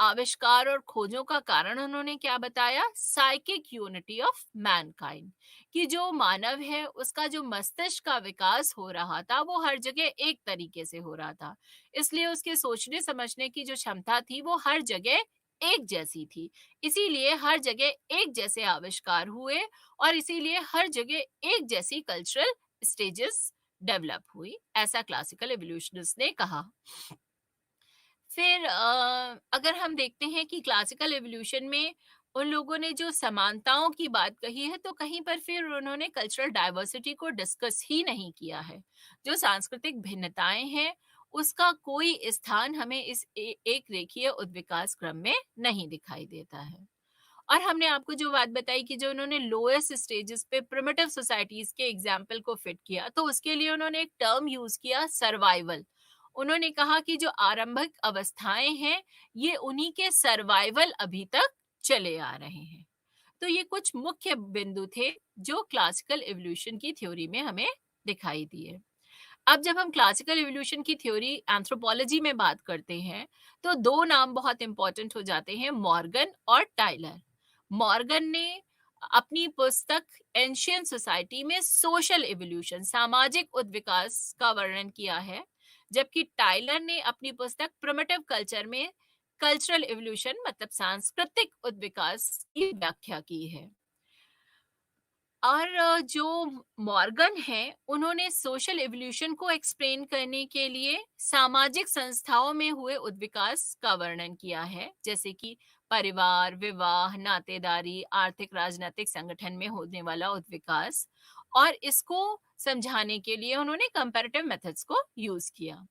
आविष्कार और खोजों का कारण उन्होंने क्या बताया? साइकिक यूनिटी ऑफ मैनकाइंड, कि जो मानव है उसका जो मस्तिष्क का विकास हो रहा था वो हर जगह एक तरीके से हो रहा था। इसलिए उसके सोचने समझने की जो क्षमता थी वो हर जगह एक जैसी थी। इसीलिए हर जगह एक जैसे आविष्कार हुए और इसीलिए हर जगह एक जैसी कल्चरल स्टेजेस डेवलप हुई, ऐसा क्लासिकल एवोल्यूशनिस्ट ने कहा। फिर अगर हम देखते हैं कि क्लासिकल एवोल्यूशन में उन लोगों ने जो समानताओं की बात कही है, तो कहीं पर फिर उन्होंने कल्चरल डाइवर्सिटी को डिस्कस ही नहीं किया है। जो सांस्कृतिक भिन्नताएं हैं उसका कोई स्थान हमें इस एक रेखीय उद्विकास क्रम में नहीं दिखाई देता है। और हमने आपको जो बात बताई कि जो उन्होंने लोएस्ट स्टेजेस पे प्रिमिटिव सोसाइटीज के एग्जाम्पल को फिट किया, तो उसके लिए उन्होंने एक टर्म यूज किया, सर्वाइवल। उन्होंने कहा कि जो आरंभिक अवस्थाएं हैं ये उन्हीं के सर्वाइवल अभी तक चले आ रहे हैं। तो ये कुछ मुख्य बिंदु थे जो क्लासिकल इवोल्यूशन की थ्योरी में हमें दिखाई दिए। अब जब हम क्लासिकल इवोल्यूशन की थ्योरी एंथ्रोपोलॉजी में बात करते हैं तो दो नाम बहुत इंपॉर्टेंट हो जाते हैं, मॉर्गन और टाइलर। मॉर्गन ने अपनी पुस्तक एंशियंट सोसाइटी में सोशल इवोल्यूशन, सामाजिक उद्विकास का वर्णन किया है, जबकि टाइलर ने अपनी पुस्तक प्रिमिटिव कल्चर में कल्चरल इवोल्यूशन मतलब सांस्कृतिक उद्विकास की व्याख्या की है। और जो मॉर्गन है उन्होंने सोशल इवोल्यूशन को एक्सप्लेन करने के लिए सामाजिक संस्थाओं में हुए उद्विकास का वर्णन किया है, जैसे कि परिवार, विवाह, नातेदारी, आर्थिक राजनीतिक संगठन में होने वाला उद्विकास। और इसको समझाने के लिए उन्होंने कंपैरेटिव मेथड्स को यूज किया।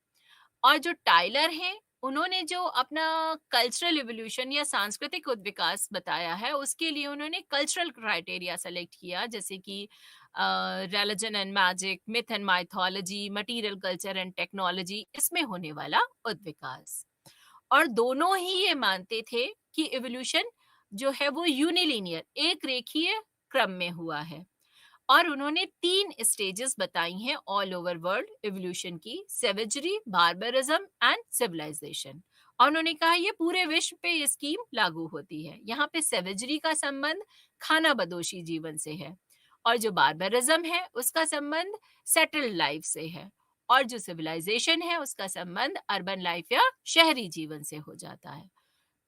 और जो टाइलर हैं उन्होंने जो अपना कल्चरल इवोल्यूशन या सांस्कृतिक उद्विकास बताया है उसके लिए उन्होंने कल्चरल क्राइटेरिया सेलेक्ट किया, जैसे कि religion and magic, myth and mythology, material culture and technology, इसमें होने वाला उद्विकास। और दोनों ही ये मानते थे कि इवोल्यूशन जो है वो यूनिलीनियर, एक रेखीय क्रम में हुआ है। और उन्होंने 3 स्टेजेस बताई हैं ऑल ओवर वर्ल्ड इवोल्यूशन की, सेवेजरी, बार्बरिज्म एंड सिविलाइजेशन। और उन्होंने कहा ये पूरे विश्व पे ये स्कीम लागू होती है। यहाँ पे सेवेजरी का संबंध खाना बदोशी जीवन से है और जो बार्बरिज्म है उसका संबंध सेटल्ड लाइफ से है। और जो सिविलाइजेशन है उसका संबंध अर्बन लाइफ या शहरी जीवन से हो जाता है।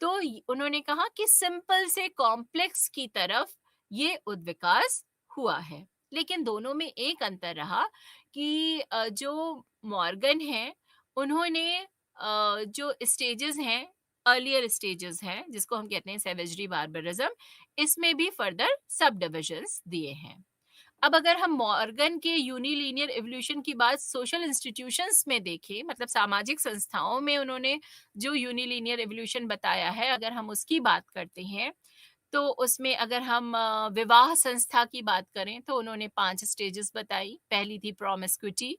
तो उन्होंने कहा कि सिंपल से कॉम्प्लेक्स की तरफ ये उद्विकास हुआ है, लेकिन दोनों में एक अंतर रहा कि जो मॉर्गन है उन्होंने जो स्टेजेस हैं, अर्लियर स्टेजेस हैं जिसको हम कहते हैं सेवेजरी बार्बरिज्म, इसमें भी फर्दर सब डिविजन्स दिए हैं। अब अगर हम मॉर्गन के यूनिलीनियर एवोल्यूशन की बात सोशल इंस्टीट्यूशंस में देखें, मतलब सामाजिक संस्थाओं में उन्होंने जो यूनिलीनियर एवोल्यूशन बताया है, अगर हम उसकी बात करते हैं, तो उसमें अगर हम विवाह संस्था की बात करें तो उन्होंने 5 स्टेजेस बताई। पहली थी प्रोमिस्क्यूटी,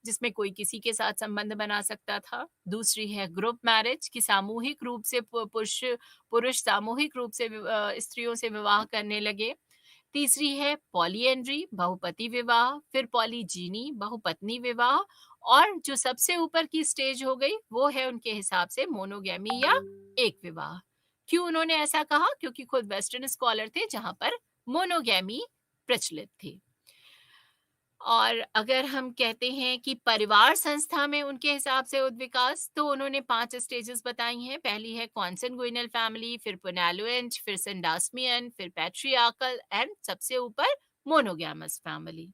जिसमें कोई किसी के साथ संबंध बना सकता था। दूसरी है ग्रुप मैरिज, कि सामूहिक रूप से पुरुष सामूहिक रूप से स्त्रियों से विवाह करने लगे। तीसरी है पॉलीएंड्री, बहुपति विवाह, फिर पॉलीजीनी, बहुपत्नी विवाह, और जो सबसे ऊपर की स्टेज हो गई वो है उनके हिसाब से मोनोगैमी या एक विवाह। क्यों उन्होंने ऐसा कहा? क्योंकि खुद वेस्टर्न स्कॉलर थे जहां पर मोनोगैमी प्रचलित थी। और अगर हम कहते हैं कि परिवार संस्था में उनके हिसाब से उद्विकास, तो उन्होंने 5 स्टेजेस बताई हैं। पहली है कॉन्संगुइनल फैमिली, फिर पुनैलुएंट, फिर सेंडास्मियन, फिर पैट्रियार्कल एंड सबसे ऊपर मोनोगैमस फैमिली।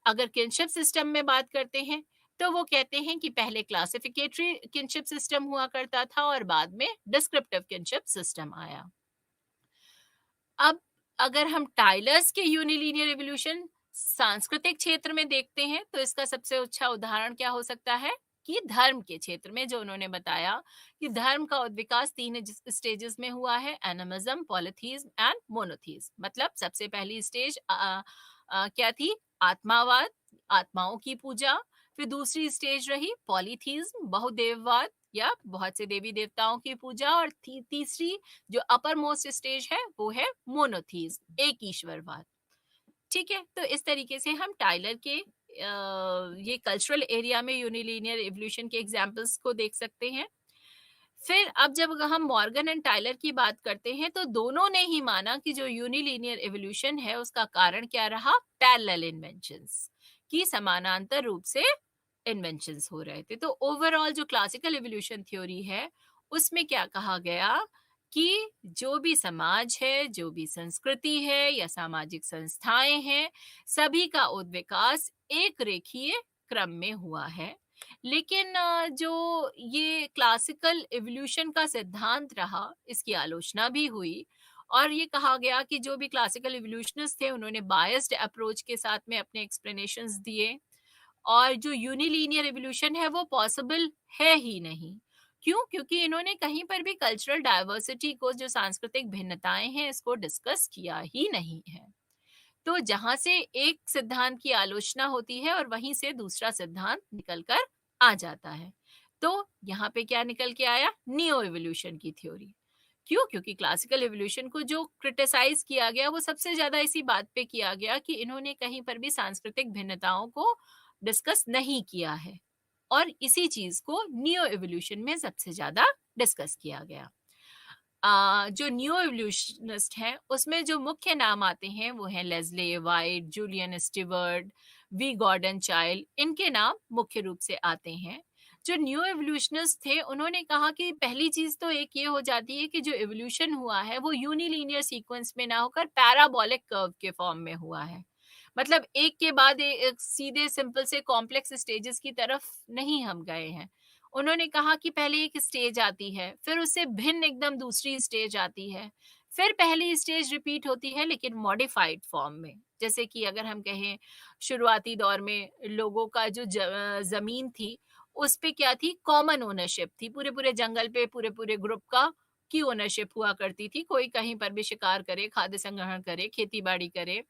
अगर किनशिप सिस्टम में बात करते हैं तो वो कहते हैं कि पहले क्लासिफिकेटरी किनशिप सिस्टम हुआ करता था और बाद में डिस्क्रिप्टिव किनशिप सिस्टम आया। अब अगर हम टाइलर्स के यूनिलीनियर एवोल्यूशन सांस्कृतिक क्षेत्र में देखते हैं तो इसका सबसे अच्छा उदाहरण क्या हो सकता है कि धर्म के क्षेत्र में, जो उन्होंने बताया कि धर्म का विकास 3 स्टेजेस में हुआ है, एनिमिज्म, पॉलीथीज्म एंड मोनोथीज्म। मतलब सबसे पहली स्टेज क्या थी? आत्मावाद, आत्माओं की पूजा। फिर दूसरी स्टेज रही पॉलीथीज्म, बहुदेववाद या बहुत से देवी देवताओं की पूजा। और तीसरी जो अपर मोस्ट स्टेज है वो है मोनोथीज्म, एक ईश्वरवाद। ठीक है, तो इस तरीके से हम टाइलर के ये कल्चरल एरिया में यूनिलीनियर एवोल्यूशन के एग्जांपल्स को देख सकते हैं। फिर अब जब हम मॉर्गन एंड टाइलर की बात करते हैं तो दोनों ने ही माना कि जो यूनिलीनियर एवोल्यूशन है उसका कारण क्या रहा? पैरेलल इन्वेंशंस, की समानांतर रूप से इन्वेंशंस हो रहे थे। तो ओवरऑल जो क्लासिकल एवोल्यूशन थ्योरी है उसमें क्या कहा गया कि जो भी समाज है, जो भी संस्कृति है या सामाजिक संस्थाएं हैं, सभी का उद्विकास एक रेखीय क्रम में हुआ है। लेकिन जो ये क्लासिकल एवोल्यूशन का सिद्धांत रहा, इसकी आलोचना भी हुई और ये कहा गया कि जो भी क्लासिकल एवोल्यूशनिस्ट थे उन्होंने बायस्ड अप्रोच के साथ में अपने एक्सप्लेनेशंस दिए, और जो यूनिलीनियर एवोल्यूशन है वो पॉसिबल है ही नहीं। क्यों? क्योंकि इन्होंने कहीं पर भी कल्चरल डाइवर्सिटी को, जो सांस्कृतिक भिन्नताएं हैं, इसको डिस्कस किया ही नहीं है। तो जहां से एक सिद्धांत की आलोचना होती है और वहीं से दूसरा सिद्धांत निकलकर आ जाता है। तो यहाँ पे क्या निकल के आया? नियो एवोल्यूशन की थ्योरी। क्यों? क्योंकि क्लासिकल एवोल्यूशन को जो क्रिटिसाइज किया गया वो सबसे ज्यादा इसी बात पे किया गया कि इन्होंने कहीं पर भी सांस्कृतिक भिन्नताओं को डिस्कस नहीं किया है, और इसी चीज को नियो एवोल्यूशन में सबसे ज्यादा डिस्कस किया गया। जो न्यू एवोल्यूशनिस्ट हैं उसमें जो मुख्य नाम आते हैं वो हैं Leslie White, Julian Steward, V Gordon Childe, इनके नाम मुख्य रूप से आते हैं। जो न्यू एवोल्यूशनिस्ट थे उन्होंने कहा कि पहली चीज तो एक ये हो जाती है कि जो एवोल्यूशन हुआ है वो यूनिलीनियर सीक्वेंस में ना होकर पैराबोलिक कर्व के फॉर्म में हुआ है। मतलब एक के बाद एक सीधे सिंपल से कॉम्प्लेक्स स्टेजेस की तरफ नहीं हम गए हैं। उन्होंने कहा कि पहले एक स्टेज आती है, फिर उससे भिन्न एकदम दूसरी स्टेज आती है, फिर पहली स्टेज रिपीट होती है लेकिन मॉडिफाइड फॉर्म में। जैसे कि अगर हम कहें शुरुआती दौर में लोगों का जो जमीन थी उस पे क्या थी? कॉमन ओनरशिप थी। पूरे पूरे जंगल पे पूरे पूरे ग्रुप का की ओनरशिप हुआ करती थी। कोई कहीं पर भी शिकार करे, खाद्य संग्रहण करे, खेती बाड़ी करे।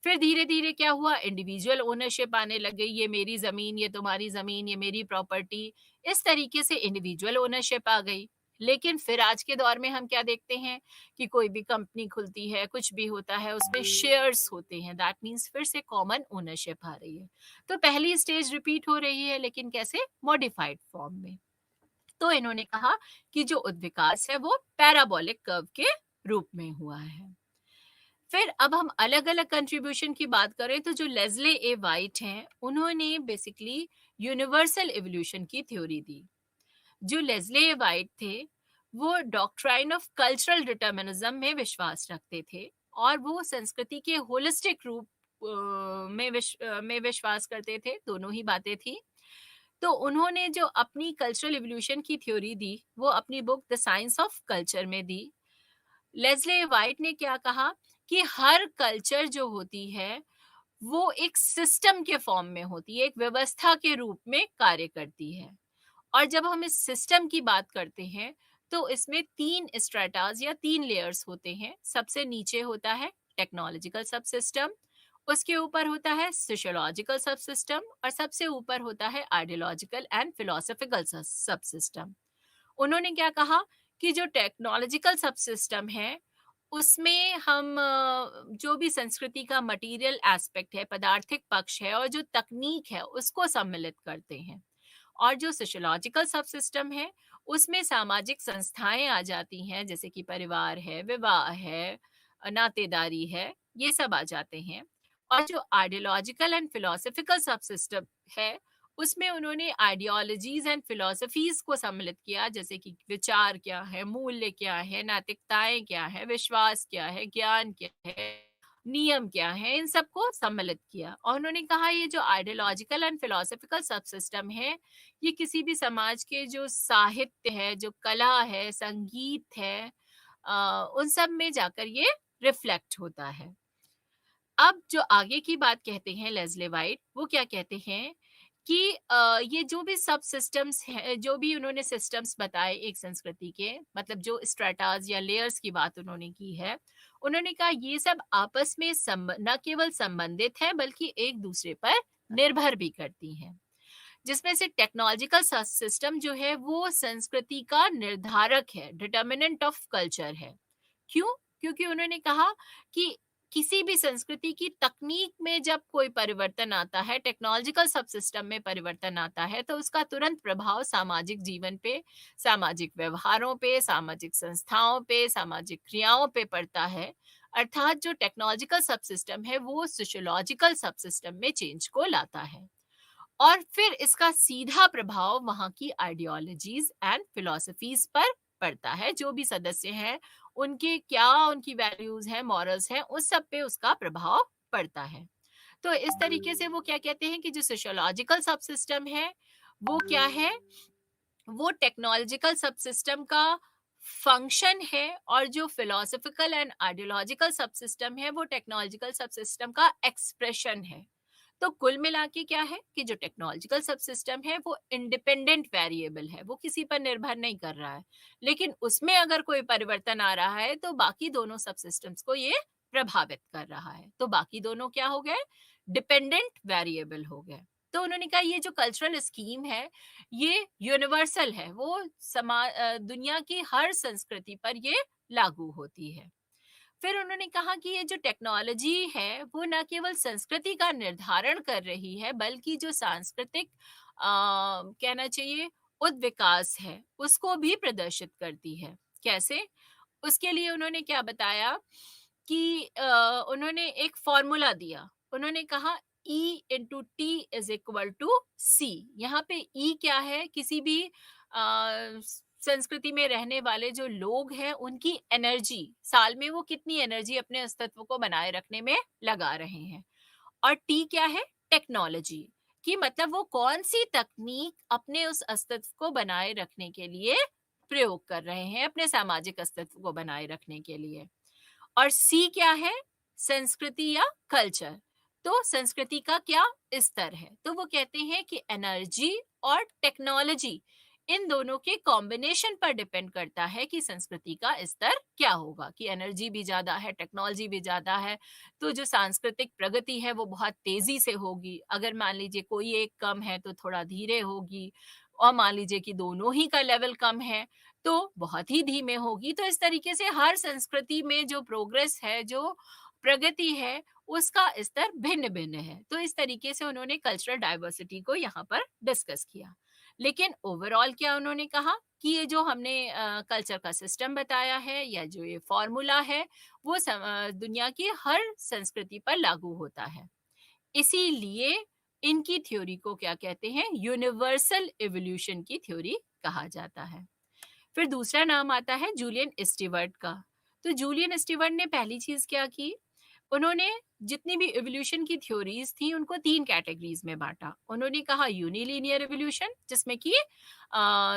फिर धीरे धीरे क्या हुआ? इंडिविजुअल ओनरशिप आने लग गई। ये मेरी जमीन, ये तुम्हारी जमीन, ये मेरी प्रॉपर्टी। इस तरीके से इंडिविजुअल ओनरशिप आ गई। लेकिन फिर आज के दौर में हम क्या देखते हैं कि कोई भी कंपनी खुलती है, कुछ भी होता है, उसमें शेयर्स होते हैं। दैट मीन्स फिर से कॉमन ओनरशिप आ रही है। तो पहली स्टेज रिपीट हो रही है लेकिन कैसे? मॉडिफाइड फॉर्म में। तो इन्होंने कहा कि जो उद्विकास है वो पैराबोलिक कर्व के रूप में हुआ है। फिर अब हम अलग अलग कंट्रीब्यूशन की बात करें तो जो लेस्ले ए वाइट हैं उन्होंने बेसिकली यूनिवर्सल इवोल्यूशन की थ्योरी दी। जो लेस्ले वाइट थे, वो डॉक्ट्राइन ऑफ कल्चरल डिटर्मिनिज्म में विश्वास रखते थे और वो संस्कृति के होलिस्टिक रूप में विश्वास करते थे। दोनों ही बातें थी। तो उन्होंने जो अपनी कल्चरल इवोल्यूशन की थ्योरी दी, वो अपनी book the science of culture में दी। लेस्ले वाइट ने क्या कहा कि हर कल्चर जो होती है वो एक सिस्टम के फॉर्म में होती है, एक व्यवस्था के रूप में कार्य करती है। और जब हम इस सिस्टम की बात करते हैं तो इसमें 3 स्ट्रेटास या 3 लेयर्स होते हैं। सबसे नीचे होता है टेक्नोलॉजिकल सबसिस्टम, उसके ऊपर होता है सोशियोलॉजिकल सबसिस्टम और सबसे ऊपर होता है आइडियोलॉजिकल एंड फिलोसॉफिकल सबसिस्टम। उन्होंने क्या कहा कि जो टेक्नोलॉजिकल सबसिस्टम है उसमें हम जो भी संस्कृति का मटेरियल एस्पेक्ट है, पदार्थिक पक्ष है और जो तकनीक है उसको सम्मिलित करते हैं। और जो सोशियोलॉजिकल सबसिस्टम है उसमें सामाजिक संस्थाएं आ जाती हैं, जैसे कि परिवार है, विवाह है, नातेदारी है, ये सब आ जाते हैं। और जो आइडियोलॉजिकल एंड फिलोसफिकल सबसिस्टम है उसमें उन्होंने आइडियोलॉजीज एंड फिलोसफीज को सम्मिलित किया, जैसे कि विचार क्या है, मूल्य क्या है, नैतिकताएं क्या है, विश्वास क्या है, ज्ञान क्या है, नियम क्या है, इन सबको सम्मिलित किया। और उन्होंने कहा ये जो आइडियोलॉजिकल एंड फिलोसफिकल सबसिस्टम है ये किसी भी समाज के जो साहित्य है, जो कला है, संगीत है, उन सब में जाकर ये रिफ्लेक्ट होता है। अब जो आगे की बात कहते हैं लेस्ले वाइट, वो क्या कहते हैं कि ये जो भी सब सिस्टम्स हैं, जो भी उन्होंने सिस्टम्स बताए एक संस्कृति के, मतलब जो स्ट्रेटास या लेयर्स की बात उन्होंने की है, उन्होंने कहा ये सब आपस में न केवल संबंधित है बल्कि एक दूसरे पर निर्भर भी करती हैं। जिसमें से टेक्नोलॉजिकल सिस्टम जो है वो संस्कृति का निर्धारक है, डिटर्मिनेंट ऑफ कल्चर है। क्यों? क्योंकि उन्होंने कहा कि किसी भी संस्कृति की तकनीक में जब कोई परिवर्तन आता है, टेक्नोलॉजिकल सब सिस्टम में परिवर्तन आता है, तो उसका तुरंत प्रभाव सामाजिक जीवन पे, सामाजिक व्यवहारों पे, सामाजिक संस्थाओं पे, सामाजिक क्रियाओं पे पड़ता है। अर्थात जो टेक्नोलॉजिकल सब सिस्टम है वो सोशियोलॉजिकल सब सिस्टम में चेंज को लाता है और फिर इसका सीधा प्रभाव वहां की आइडियोलॉजीज एंड फिलोसफीज पर पड़ता है। जो भी सदस्य हैं उनके क्या उनकी वैल्यूज हैं, मॉरल्स हैं, उस सब पे उसका प्रभाव पड़ता है। तो इस तरीके से वो क्या कहते हैं कि जो सोशियोलॉजिकल सब सिस्टम है वो क्या है, वो टेक्नोलॉजिकल सब सिस्टम का फंक्शन है और जो फिलोसफिकल एंड आइडियोलॉजिकल सब सिस्टम है वो टेक्नोलॉजिकल सब सिस्टम का एक्सप्रेशन है। तो कुल मिला के क्या है कि जो टेक्नोलॉजिकल सब सिस्टम है वो इंडिपेंडेंट वेरिएबल है, वो किसी पर निर्भर नहीं कर रहा है, लेकिन उसमें अगर कोई परिवर्तन आ रहा है तो बाकी दोनों सब सिस्टम्स को ये प्रभावित कर रहा है। तो बाकी दोनों क्या हो गए, डिपेंडेंट वेरिएबल हो गए। तो उन्होंने कहा ये जो कल्चरल स्कीम है ये यूनिवर्सल है, वो दुनिया की हर संस्कृति पर ये लागू होती है। फिर उन्होंने कहा कि ये जो टेक्नोलॉजी है वो न केवल संस्कृति का निर्धारण कर रही है बल्कि जो सांस्कृतिक कहना चाहिए उद्विकास है उसको भी प्रदर्शित करती है। कैसे? उसके लिए उन्होंने क्या बताया कि उन्होंने एक फॉर्मूला दिया। उन्होंने कहा E into t is equal to c. यहाँ पे E क्या है, किसी भी संस्कृति में रहने वाले जो लोग हैं उनकी एनर्जी, साल में वो कितनी एनर्जी अपने अस्तित्व को बनाए रखने में लगा रहे हैं। और टी क्या है, टेक्नोलॉजी, कि मतलब वो कौन सी तकनीक अपने उस अस्तित्व को बनाए रखने के लिए प्रयोग कर रहे हैं, अपने सामाजिक अस्तित्व को बनाए रखने के लिए। और सी क्या है, संस्कृति या कल्चर। तो संस्कृति का क्या स्तर है, तो वो कहते हैं कि एनर्जी और टेक्नोलॉजी इन दोनों के कॉम्बिनेशन पर डिपेंड करता है कि संस्कृति का स्तर क्या होगा। कि एनर्जी भी ज्यादा है, टेक्नोलॉजी भी ज्यादा है, तो जो सांस्कृतिक प्रगति है वो बहुत तेजी से होगी। अगर मान लीजिए कोई एक कम है तो थोड़ा धीरे होगी, और मान लीजिए कि दोनों ही का लेवल कम है तो बहुत ही धीमे होगी। तो इस तरीके से हर संस्कृति में जो प्रोग्रेस है, जो प्रगति है, उसका स्तर भिन्न भिन्न है। तो इस तरीके से उन्होंने कल्चरल डाइवर्सिटी को यहाँ पर डिस्कस किया। लेकिन ओवरऑल क्या उन्होंने कहा कि ये जो हमने कल्चर का सिस्टम बताया है या जो ये फॉर्मूला है वो दुनिया की हर संस्कृति पर लागू होता है। इसीलिए इनकी थ्योरी को क्या कहते हैं? यूनिवर्सल इवोल्यूशन की थ्योरी कहा जाता है। फिर दूसरा नाम आता है जूलियन स्टीवर्ट का। तो जूलियन स्टीवर्ट ने पहली चीज क्या की, उन्होंने जितनी भी इवोल्यूशन की थ्योरीज थी उनको 3 कैटेगरीज में बांटा। उन्होंने कहा यूनिलीनियर इवोल्यूशन, जिसमें कि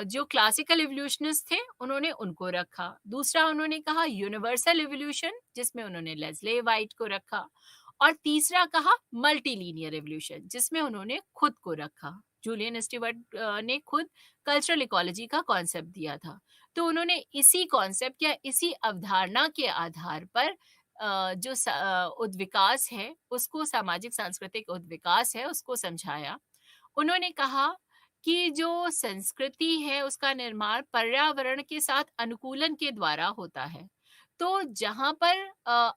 जो क्लासिकल इवोल्यूशनिस्ट थे उन्होंने उनको रखा। दूसरा उन्होंने कहा यूनिवर्सल इवोल्यूशन, जिसमें उन्होंने लेस्ले वाइट को रखा। और तीसरा कहा मल्टीलीनियर इवोल्यूशन, जिसमें उन्होंने खुद को रखा। जूलियन स्टीवर्ट ने खुद कल्चरल इकोलॉजी का कॉन्सेप्ट दिया था। तो उन्होंने इसी कॉन्सेप्ट या इसी अवधारणा के आधार पर जो उद्विकास है उसको, सामाजिक सांस्कृतिक उद्विकास है उसको समझाया। उन्होंने कहा कि जो संस्कृति है उसका निर्माण पर्यावरण के साथ अनुकूलन के द्वारा होता है। तो जहाँ पर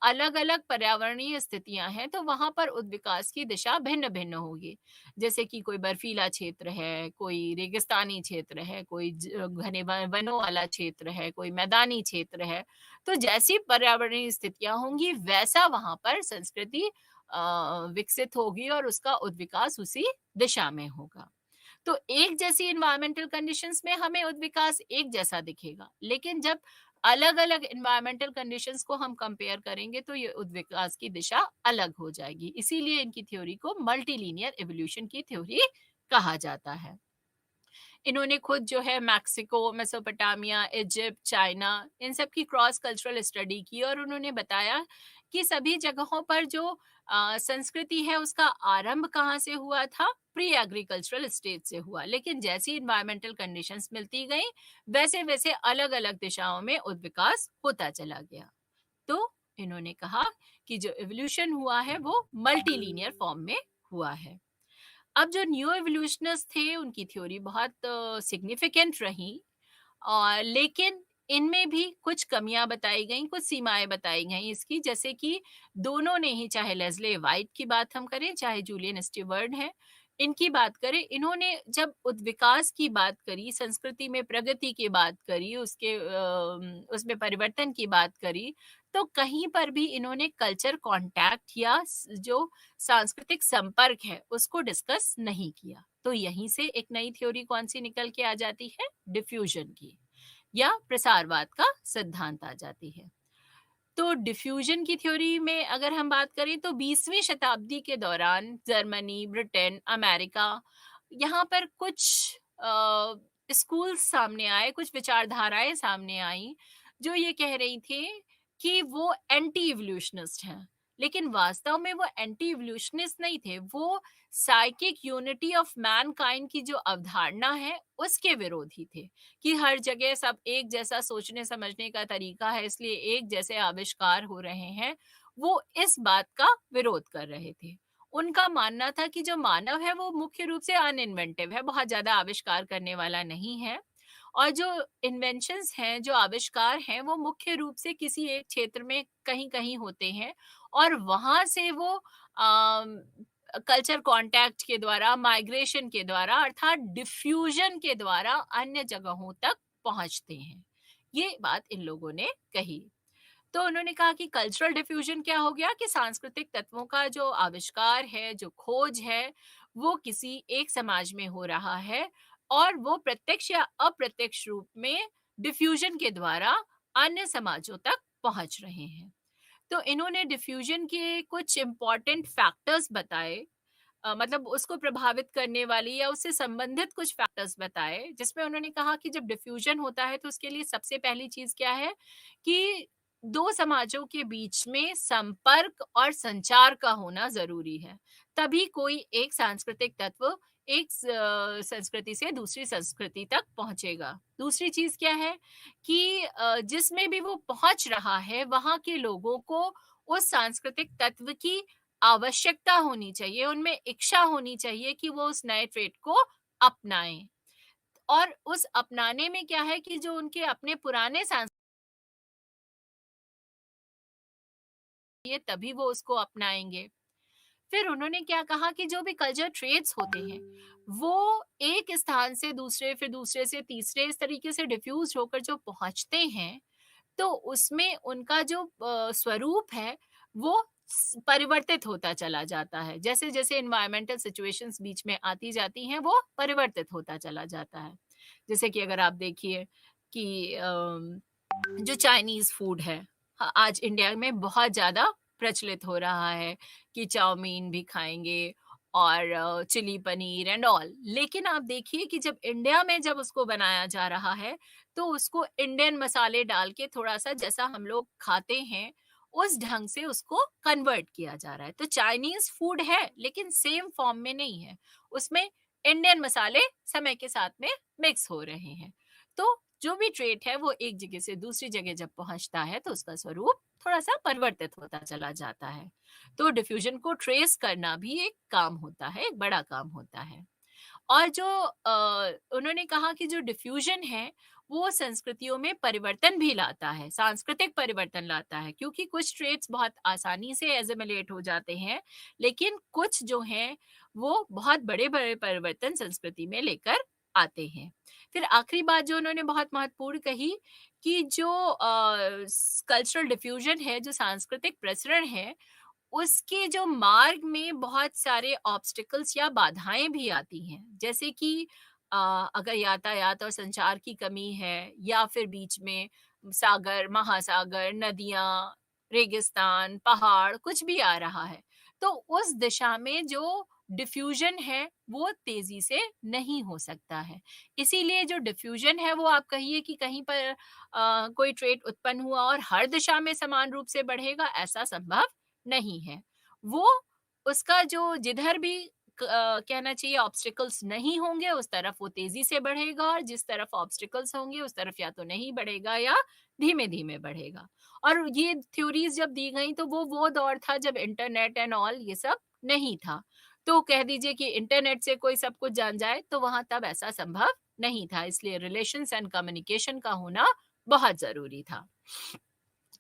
अलग अलग पर्यावरणीय स्थितियां हैं तो वहां पर उद्विकास की दिशा भिन्न भिन्न होगी। जैसे कि कोई बर्फीला क्षेत्र है, कोई रेगिस्तानी क्षेत्र है, कोई घने वनों वाला क्षेत्र है, कोई मैदानी क्षेत्र है। तो जैसी पर्यावरणीय स्थितियां होंगी वैसा वहां पर संस्कृति विकसित होगी और उसका उद्विकास उसी दिशा में होगा। तो एक जैसी इन्वायरमेंटल कंडीशंस में हमें उद्विकास एक जैसा दिखेगा, लेकिन जब अलग अलग इन्वायरमेंटल कंडीशंस को हम कंपेयर करेंगे तो ये उद्विकास की दिशा अलग हो जाएगी। इसीलिए इनकी थ्योरी को मल्टीलीनियर इवोल्यूशन की थ्योरी कहा जाता है। इन्होंने खुद जो है मैक्सिको, मेसोपोटामिया, इजिप्ट, चाइना, इन सब की क्रॉस कल्चरल स्टडी की और उन्होंने बताया कि सभी जगहों पर जो संस्कृति है उसका आरंभ कहाँ से हुआ था? प्री एग्रीकल्चरल स्टेज से हुआ, लेकिन जैसी इन्वायरमेंटल कंडीशंस मिलती गई वैसे वैसे अलग अलग दिशाओं में उद्विकास होता चला गया। तो इन्होंने कहा कि जो इवोल्यूशन हुआ है वो मल्टीलीनियर फॉर्म में हुआ है। अब जो न्यू एवोल्यूशनिस्ट थे उनकी थ्योरी बहुत सिग्निफिकेंट रही, और लेकिन इनमें भी कुछ कमियां बताई गई, कुछ सीमाएं बताई गई इसकी। जैसे कि दोनों ने ही, चाहे लेस्ले वाइट की बात हम करें चाहे जूलियन स्टीवर्ट है, इनकी बात करें, इन्होंने जब उद्विकास की बात करी, संस्कृति में प्रगति की बात करी, उसमें परिवर्तन की बात करी, तो कहीं पर भी इन्होंने कल्चर कांटेक्ट या जो सांस्कृतिक संपर्क है उसको डिस्कस नहीं किया। तो यहीं से एक नई थ्योरी कौन सी निकल के आ जाती है? डिफ्यूजन की, या प्रसारवाद का सिद्धांत आ जाती है। तो डिफ्यूजन की थ्योरी में अगर हम बात करें तो 20वीं शताब्दी के दौरान जर्मनी, ब्रिटेन, अमेरिका, यहाँ पर कुछ स्कूल सामने आए, कुछ विचारधाराएं सामने आई जो ये कह रही थी कि वो एंटी इवोल्यूशनिस्ट हैं। लेकिन वास्तव में वो एंटी इवोल्यूशनिस्ट नहीं थे, वो साइकिक यूनिटी ऑफ मैनकाइंड की जो अवधारणा है उसके विरोधी थे, कि हर जगह सब एक जैसा सोचने समझने का तरीका है इसलिए एक जैसे आविष्कार हो रहे हैं। वो इस बात का विरोध कर रहे थे। उनका मानना था कि जो मानव है वो मुख्य रूप से अनइन्वेंटिव है, बहुत ज्यादा आविष्कार करने वाला नहीं है, और जो इन्वेंशंस हैं, जो आविष्कार हैं, वो मुख्य रूप से किसी एक क्षेत्र में कहीं कहीं होते हैं, और वहां से वो कल्चर कांटेक्ट के द्वारा, माइग्रेशन के द्वारा, अर्थात डिफ्यूजन के द्वारा अन्य जगहों तक पहुंचते हैं। ये बात इन लोगों ने कही। तो उन्होंने कहा कि कल्चरल डिफ्यूजन क्या हो गया, कि सांस्कृतिक तत्वों का जो आविष्कार है, जो खोज है, वो किसी एक समाज में हो रहा है, और वो प्रत्यक्ष या अप्रत्यक्ष रूप में डिफ्यूजन के द्वारा अन्य समाजों तक पहुंच रहे हैं। तो इन्होंने डिफ्यूजन के कुछ इंपॉर्टेंट फैक्टर्स बताए, मतलब उसको प्रभावित करने वाली या उससे संबंधित कुछ फैक्टर्स बताए, जिसमें उन्होंने कहा कि जब डिफ्यूजन होता है तो उसके लिए सबसे पहली चीज क्या है, कि दो समाजों के बीच में संपर्क और संचार का होना जरूरी है, तभी कोई एक सांस्कृतिक तत्व एक संस्कृति से दूसरी संस्कृति तक पहुंचेगा। दूसरी चीज क्या है, कि जिसमें भी वो पहुंच रहा है वहां के लोगों को उस सांस्कृतिक तत्व की आवश्यकता होनी चाहिए, उनमें इच्छा होनी चाहिए कि वो उस नए ट्रेड को अपनाएं। और उस अपनाने में क्या है, कि जो उनके अपने पुराने ये तभी वो उसको अपनाएंगे। फिर उन्होंने क्या कहा, कि जो भी कल्चर ट्रेड्स होते हैं वो एक स्थान से दूसरे, फिर दूसरे से तीसरे, इस तरीके से डिफ्यूज होकर जो पहुंचते हैं, तो उसमें उनका जो स्वरूप है वो परिवर्तित होता चला जाता है। जैसे-जैसे एनवायरमेंटल सिचुएशंस बीच में आती जाती हैं, वो परिवर्तित होता चला जाता है। जैसे कि अगर आप देखिए कि जो चाइनीज़ फूड है, आज इंडिया में बहुत ज़्यादा प्रचलित हो रहा है कि चाउमीन भी खाएँगे और चिली पनीर एंड ऑल। लेकिन आप देखिए कि जब इंडिया में जब उसको बनाया जा रहा है, तो उसको इंडियन मसाले डाल के थोड़ा-सा जैसा हम लोग खाते हैं, उस ढंग से उसको कन्वर्ट किया जा रहा है। तो चाइनीज़ फूड है, लेकिन सेम फॉर्म में नहीं है। उसमें इंडियन मसाले समय के साथ में मिक्स हो रहे हैं। तो जो भी ट्रेट है वो एक जगह से दूसरी जगह जब पहुंचता है तो उसका स्वरूप थोड़ा-सा परिवर्तित होता चला जाता है। तो डिफ्यूजन को ट्रेस करना भी एक काम होता है, एक बड़ा काम होता है। और जो उन्होंने कहा कि जो डिफ्यूजन है, वो संस्कृतियों में परिवर्तन भी लाता है, सांस्कृतिक परिवर्तन लाता है, क्योंकि कुछ ट्रेट्स बहुत आसानी से एसिमिलेट हो जाते हैं, लेकिन कुछ जो हैं, वो बहुत बड़े-बड़े परिवर्तन संस्कृति में लेकर आते हैं। फिर आखिरी बात जो उन्होंने बहुत महत्वपूर्ण कही कि जो कल्चरल डिफ्यूजन है, जो सांस्कृतिक प्रसरण है, उसके जो मार्ग में बहुत सारे ऑब्स्टिकल्स या बाधाएं भी आती हैं, जैसे कि अ, अगर यातायात और संचार की कमी है या फिर बीच में सागर, महासागर, नदियां, रेगिस्तान, पहाड़ कुछ भी आ रहा है, तो उस दिशा में जो डिफ्यूजन है वो तेजी से नहीं हो सकता है। इसीलिए जो डिफ्यूजन है वो आप कहिए कि कहीं पर कोई ट्रेट उत्पन्न हुआ और हर दिशा में समान रूप से बढ़ेगा, ऐसा संभव नहीं है। वो उसका जो जिधर भी कहना चाहिए ऑब्स्टिकल्स नहीं होंगे, उस तरफ वो तेज़ी से बढ़ेगा और जिस तरफ ऑब्स्टिकल्स होंगे, उस तरफ या तो नहीं बढ़ेगा या धीमे-धीमे बढ़ेगा। और ये थ्योरीज़ जब दी गई तो वो दौर था जब इंटरनेट एंड ऑल ये सब नहीं था। तो कह दीजिए कि इंटरनेट से कोई सब कुछ जान जाए, तो वहाँ तब ऐसा संभव नहीं था। इसलिए रिलेशंस एंड कम्युनिकेशन का होना बहुत ज़रूरी था।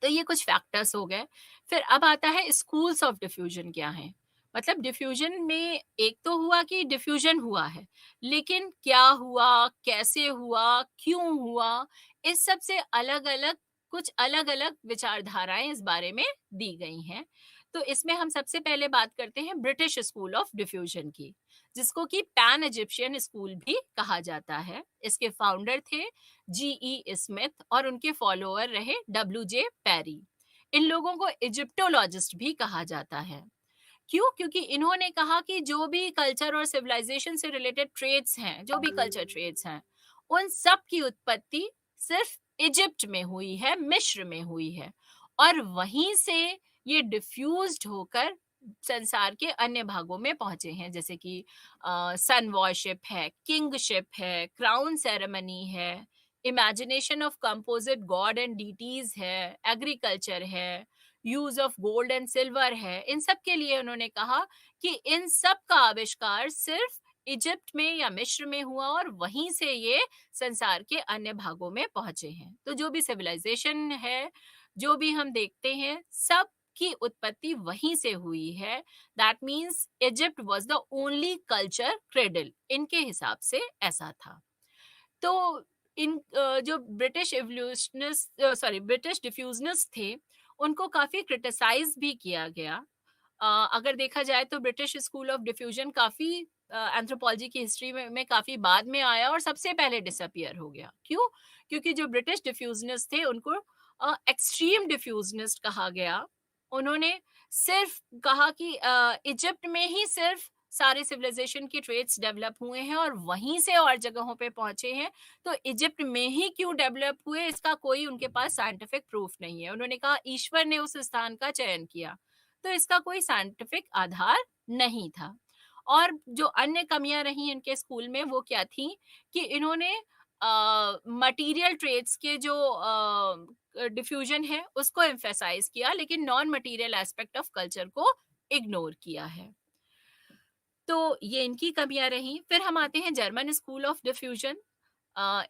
तो ये कुछ फैक्टर्स हो गए। फिर अब आता है स्कूल्स ऑफ डिफ्यूजन क्या हैं? मतलब डिफ्यूजन में एक तो हुआ कि डिफ्यूजन हुआ है, लेकिन क्या हुआ, कैसे हुआ, क्यों हुआ, इस सब से अलग-अलग कुछ अलग-अलग विचारधाराएँ इस बारे में दी गई हैं। तो इसमें हम सबसे पहले बात करते हैं ब्रिटिश स्कूल ऑफ डिफ्यूजन की, जिसको कि पैन इजिप्शियन स्कूल भी कहा जाता है। इसके फाउंडर थे जी.ई. स्मिथ और उनके फॉलोअर रहे डब्ल्यू.जे. पेरी। इन लोगों को इजिप्टोलॉजिस्ट भी कहा जाता है। क्यों? क्योंकि इन्होंने कहा कि जो भी कल्चर और सिविलाइजेशन से रिलेटेड ट्रेड्स हैं, जो भी कल्चर ट्रेड्स हैं, उन सब की उत्पत्ति सिर्फ इजिप्ट में हुई है, मिस्र में हुई है और वहीं से ये डिफ्यूज्ड होकर संसार के अन्य भागों में पहुंचे हैं, जैसे कि सन वॉरशिप है, किंगशिप है, क्राउन सेरेमनी है, imagination of composite God and deities है, एग्रीकल्चर है, use of gold and silver है। इन सब के लिए उन्होंने कहा कि इन सब का आविष्कार सिर्फ इजिप्ट में या मिस्र में हुआ और वहीं से ये संसार के अन्य भागों में पहुंचे हैं। तो जो भी सिविलाइजेशन है, जो भी हम देखते हैं, सब की उत्पत्ति वहीं से हुई है। That means Egypt was the only culture cradle, इनके हिसाब से ऐसा था। तो जो ब्रिटिश एवोल्यूशनिस्ट ब्रिटिश डिफ्यूजनिस्ट थे, उनको काफी क्रिटिसाइज भी किया गया। अगर देखा जाए तो ब्रिटिश स्कूल ऑफ डिफ्यूजन काफी एंथ्रोपोलॉजी की हिस्ट्री में काफी बाद में आया और सबसे पहले डिसअपियर हो गया। क्यों? क्योंकि जो ब्रिटिश डिफ्यूजनिस्ट थे उनको एक्सट्रीम डिफ्यूजनिस्ट कहा गया। उन्होंने सिर्फ कहा कि इजिप्ट में ही सिर्फ सारे सिविलाइजेशन के ट्रेड्स डेवलप हुए हैं और वहीं से और जगहों पे पहुंचे हैं, तो इजिप्ट में ही क्यों डेवलप हुए इसका कोई उनके पास साइंटिफिक प्रूफ नहीं है। उन्होंने कहा ईश्वर ने उस स्थान का चयन किया, तो इसका कोई साइंटिफिक आधार नहीं था। और जो अन्य कमियां रही इनके स्कूल में वो क्या थी कि इन्होंने मटेरियल ट्रेड्स के जो डिफ्यूजन है उसको एम्फेसाइज किया, लेकिन non material aspect of culture को इग्नोर किया है। तो ये इनकी कमियां रही। फिर हम आते हैं जर्मन स्कूल ऑफ डिफ्यूजन।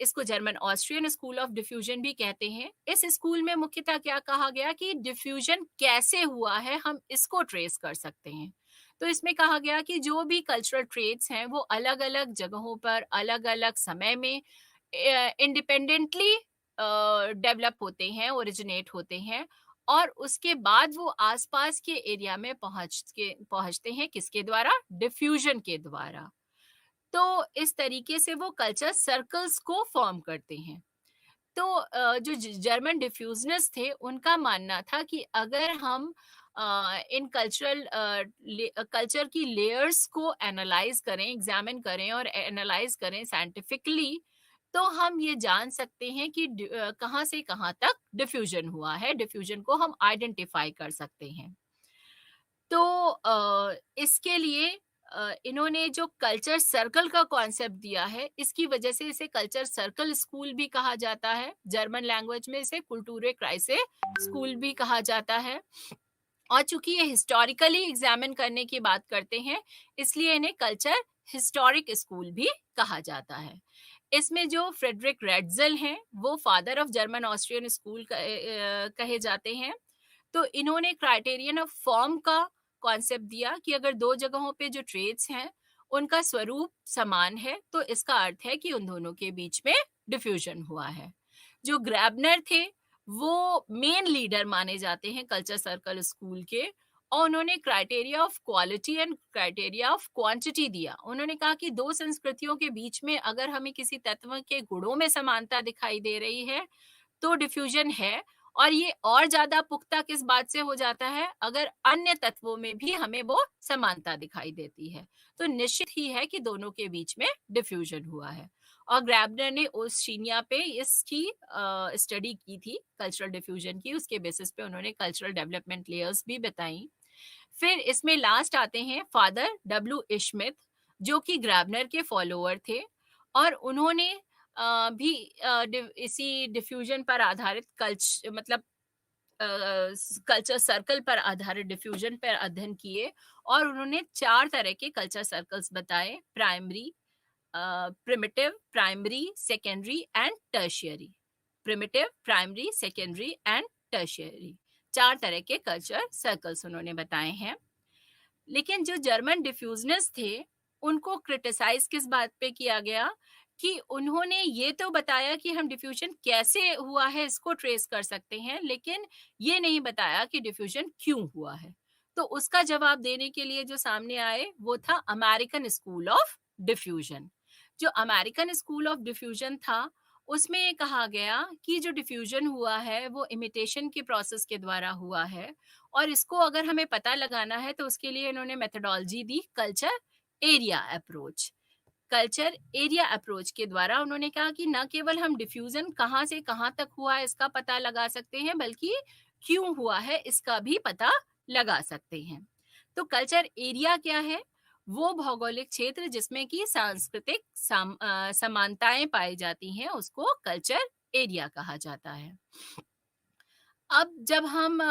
इसको German Austrian school of diffusion भी कहते हैं। इस स्कूल में मुख्यतः क्या कहा गया कि डिफ्यूजन कैसे हुआ है हम इसको ट्रेस कर सकते हैं। तो इसमें कहा गया कि जो भी कल्चरल ट्रेड्स हैं वो अलग अलग जगहों पर अलग अलग समय में इंडिपेंडेंटली डेवलप होते हैं, ओरिजिनेट होते हैं और उसके बाद वो आसपास के एरिया में पहुंचते हैं किसके द्वारा? डिफ्यूजन के द्वारा। तो इस तरीके से वो कल्चर सर्कल्स को फॉर्म करते हैं। तो जो जर्मन डिफ्यूजनिस्ट थे उनका मानना था कि अगर हम इन कल्चर की लेयर्स को एनालाइज करें, एग्जामिन करें और एनालाइज करें साइंटिफिकली, तो हम ये जान सकते हैं कि कहाँ से कहाँ तक डिफ्यूजन हुआ है, डिफ्यूजन को हम आइडेंटिफाई कर सकते हैं। तो इसके लिए इन्होंने जो कल्चर सर्कल का कॉन्सेप्ट दिया है, इसकी वजह से इसे कल्चर सर्कल स्कूल भी कहा जाता है। जर्मन लैंग्वेज में इसे कुल्टूरे क्राइसे स्कूल भी कहा जाता है। और चूंकि ये हिस्टोरिकली एग्जामिन करने की बात करते हैं, इसलिए इन्हें कल्चर हिस्टोरिक स्कूल भी कहा जाता है। इसमें जो फ्रेडरिक रेड्जल हैं, वो father of German Austrian school कहे जाते हैं। तो इन्होंने क्राइटेरियन ऑफ फॉर्म का कॉन्सेप्ट दिया कि अगर दो जगहों पे जो ट्रेड्स हैं उनका स्वरूप समान है, तो इसका अर्थ है कि उन दोनों के बीच में डिफ्यूजन हुआ है। जो ग्रैबनर थे वो मेन लीडर माने जाते हैं कल्चर सर्कल स्कूल के, और उन्होंने criteria of quality and criteria of quantity दिया। उन्होंने कहा कि दो संस्कृतियों के बीच में अगर हमें किसी तत्व के गुणों में समानता दिखाई दे रही है तो डिफ्यूजन है, और ये और ज्यादा पुख्ता किस बात से हो जाता है? अगर अन्य तत्वों में भी हमें वो समानता दिखाई देती है, तो निश्चित ही है कि दोनों के बीच में डिफ्यूजन हुआ है। और ग्रैबनर ने उस शीनिया पे इसकी स्टडी की थी कल्चरल डिफ्यूजन की, उसके बेसिस पे उन्होंने कल्चरल डेवलपमेंट लेयर्स भी बताई। फिर इसमें लास्ट आते हैं फादर W. H. Smith, जो कि ग्रैबनर के फॉलोअर थे, और उन्होंने भी इसी डिफ्यूजन पर आधारित कल्चर सर्कल पर आधारित डिफ्यूजन पर अध्ययन किए, और उन्होंने 4 तरह के कल्चर सर्कल्स बताए: primary, primitive, primary, secondary and tertiary. Primitive, primary, secondary and tertiary, 4 तरह के कल्चर सर्कल्स उन्होंने बताए हैं। लेकिन जो जर्मन डिफ्यूजनिस्ट थे उनको क्रिटिसाइज किस बात पे किया गया कि उन्होंने ये तो बताया कि हम डिफ्यूजन कैसे हुआ है इसको ट्रेस कर सकते हैं, लेकिन ये नहीं बताया कि डिफ्यूजन क्यों हुआ है। तो उसका जवाब देने के लिए जो सामने आए वो था अमेरिकन स्कूल ऑफ डिफ्यूजन। जो अमेरिकन स्कूल ऑफ डिफ्यूजन था उसमें ये कहा गया कि जो डिफ्यूजन हुआ है वो इमिटेशन के प्रोसेस के द्वारा हुआ है, और इसको अगर हमें पता लगाना है तो उसके लिए इन्होंने मेथोडोलॉजी दी culture area approach. Culture area approach के द्वारा उन्होंने कहा कि न केवल हम डिफ्यूजन कहाँ से कहाँ तक हुआ है इसका पता लगा सकते हैं, बल्कि क्यों हुआ है इसका भी पता लगा सकते हैं। तो कल्चर एरिया क्या है? वो भौगोलिक क्षेत्र जिसमें कि सांस्कृतिक समानताएं पाई जाती हैं उसको कल्चर एरिया कहा जाता है। अब जब हम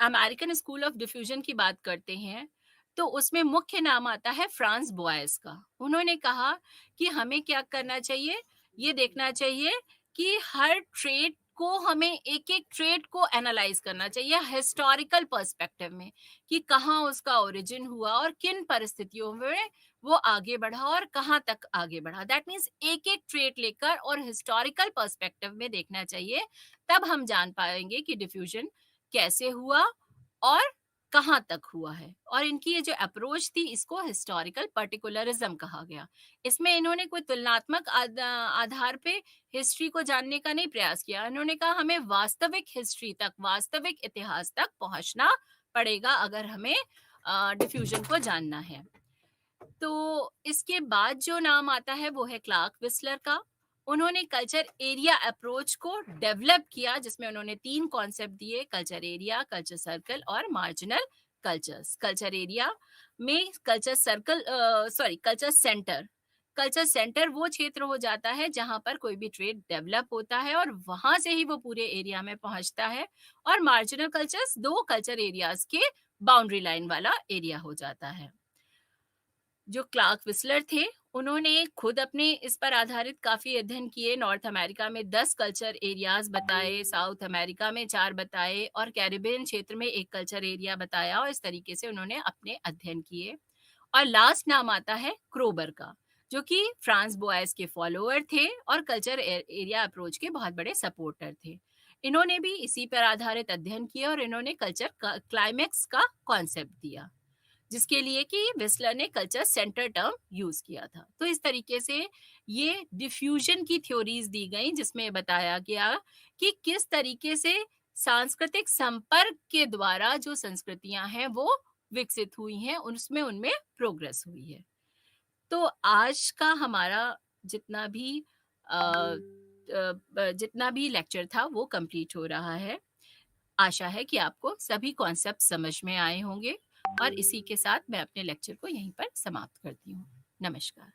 अमेरिकन स्कूल ऑफ डिफ्यूजन की बात करते हैं तो उसमें मुख्य नाम आता है फ्रांस बोयस का। उन्होंने कहा कि हमें क्या करना चाहिए, ये देखना चाहिए कि हर ट्रेड को हमें एक एक ट्रेड को एनालाइज करना चाहिए हिस्टोरिकल पर्सपेक्टिव में, कि कहाँ उसका ओरिजिन हुआ और किन परिस्थितियों में वो आगे बढ़ा और कहाँ तक आगे बढ़ा। दैट मीन्स एक एक ट्रेड लेकर और हिस्टोरिकल पर्सपेक्टिव में देखना चाहिए, तब हम जान पाएंगे कि डिफ्यूजन कैसे हुआ और कहाँ तक हुआ है। और इनकी ये जो अप्रोच थी इसको हिस्टोरिकल पर्टिकुलरिज्म कहा गया। इसमें इन्होंने कोई तुलनात्मक आधार पे हिस्ट्री को जानने का नहीं प्रयास किया। इन्होंने कहा हमें वास्तविक हिस्ट्री तक, वास्तविक इतिहास तक पहुंचना पड़ेगा अगर हमें डिफ्यूजन को जानना है। तो इसके बाद जो नाम आता है वो है क्लार्क विस्लर का। उन्होंने कल्चर एरिया अप्रोच को डेवलप किया जिसमें उन्होंने 3 कॉन्सेप्ट दिए: कल्चर एरिया, कल्चर सर्कल और मार्जिनल कल्चर्स। कल्चर एरिया में कल्चर सेंटर, कल्चर सेंटर वो क्षेत्र हो जाता है जहां पर कोई भी ट्रेड डेवलप होता है और वहां से ही वो पूरे एरिया में पहुंचता है। और मार्जिनल कल्चर्स 2 कल्चर एरियाज के बाउंड्री लाइन वाला एरिया हो जाता है। जो क्लार्क विस्लर थे उन्होंने खुद अपने इस पर आधारित काफी अध्ययन किए। नॉर्थ अमेरिका में 10 कल्चर एरियाज बताए, साउथ अमेरिका में 4 बताए और कैरिबियन क्षेत्र में 1 कल्चर एरिया बताया, और इस तरीके से उन्होंने अपने अध्ययन किए। और लास्ट नाम आता है क्रोबर का, जो कि फ्रांस बोयस के फॉलोअर थे और कल्चर एरिया अप्रोच के बहुत बड़े सपोर्टर थे। इन्होंने भी इसी पर आधारित अध्ययन किया और इन्होंने कल्चर क्लाइमेक्स का कॉन्सेप्ट दिया, जिसके लिए कि विस्लर ने कल्चर सेंटर टर्म यूज किया था। तो इस तरीके से ये डिफ्यूजन की थ्योरीज दी गई, जिसमें बताया गया कि किस तरीके से सांस्कृतिक संपर्क के द्वारा जो संस्कृतियां हैं वो विकसित हुई हैं, उसमें उनमें प्रोग्रेस हुई है। तो आज का हमारा जितना भी लेक्चर था वो कंप्लीट हो रहा है। आशा है कि आपको सभी कॉन्सेप्ट समझ में आए होंगे और इसी के साथ मैं अपने लेक्चर को यहीं पर समाप्त करती हूँ। नमस्कार।